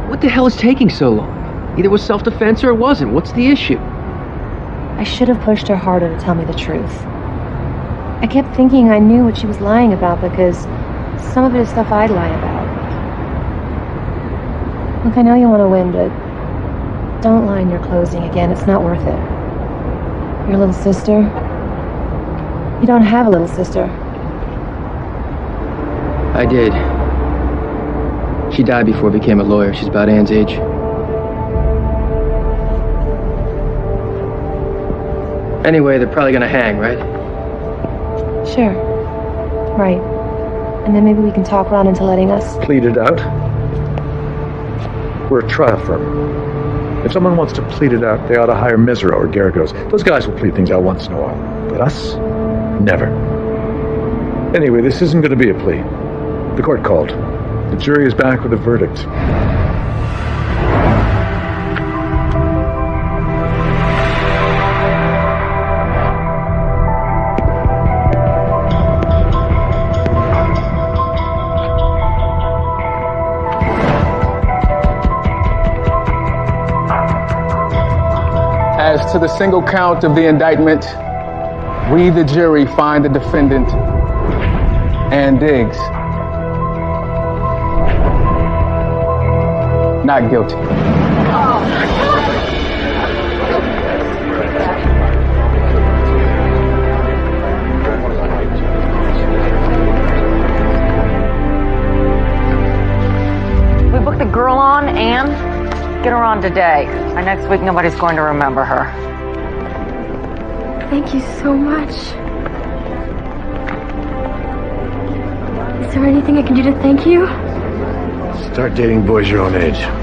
What the hell is taking so long? Either it was self-defense or it wasn't. What's the issue? I should have pushed her harder to tell me the truth. I kept thinking I knew what she was lying about because some of it is stuff I'd lie about. Look, I know you want to win, but don't lie in your closing again. It's not worth it. Your little sister? You don't have a little sister. I did. She died before I became a lawyer. She's about Anne's age. Anyway, they're probably gonna hang, right? Sure. Right. And then maybe we can talk Ron into letting us. Plead it out. We're a trial firm. If someone wants to plead it out, they ought to hire Misero or Garagos. Those guys will plead things out once in a while. But us? Never. Anyway, this isn't going to be a plea. The court called. The jury is back with a verdict. As to the single count of the indictment, we, the jury, find the defendant, Anne Diggs, not guilty. We booked the girl on, Anne. Get her on today. By next week, nobody's going to remember her. Thank you so much. Is there anything I can do to thank you? Start dating boys your own age.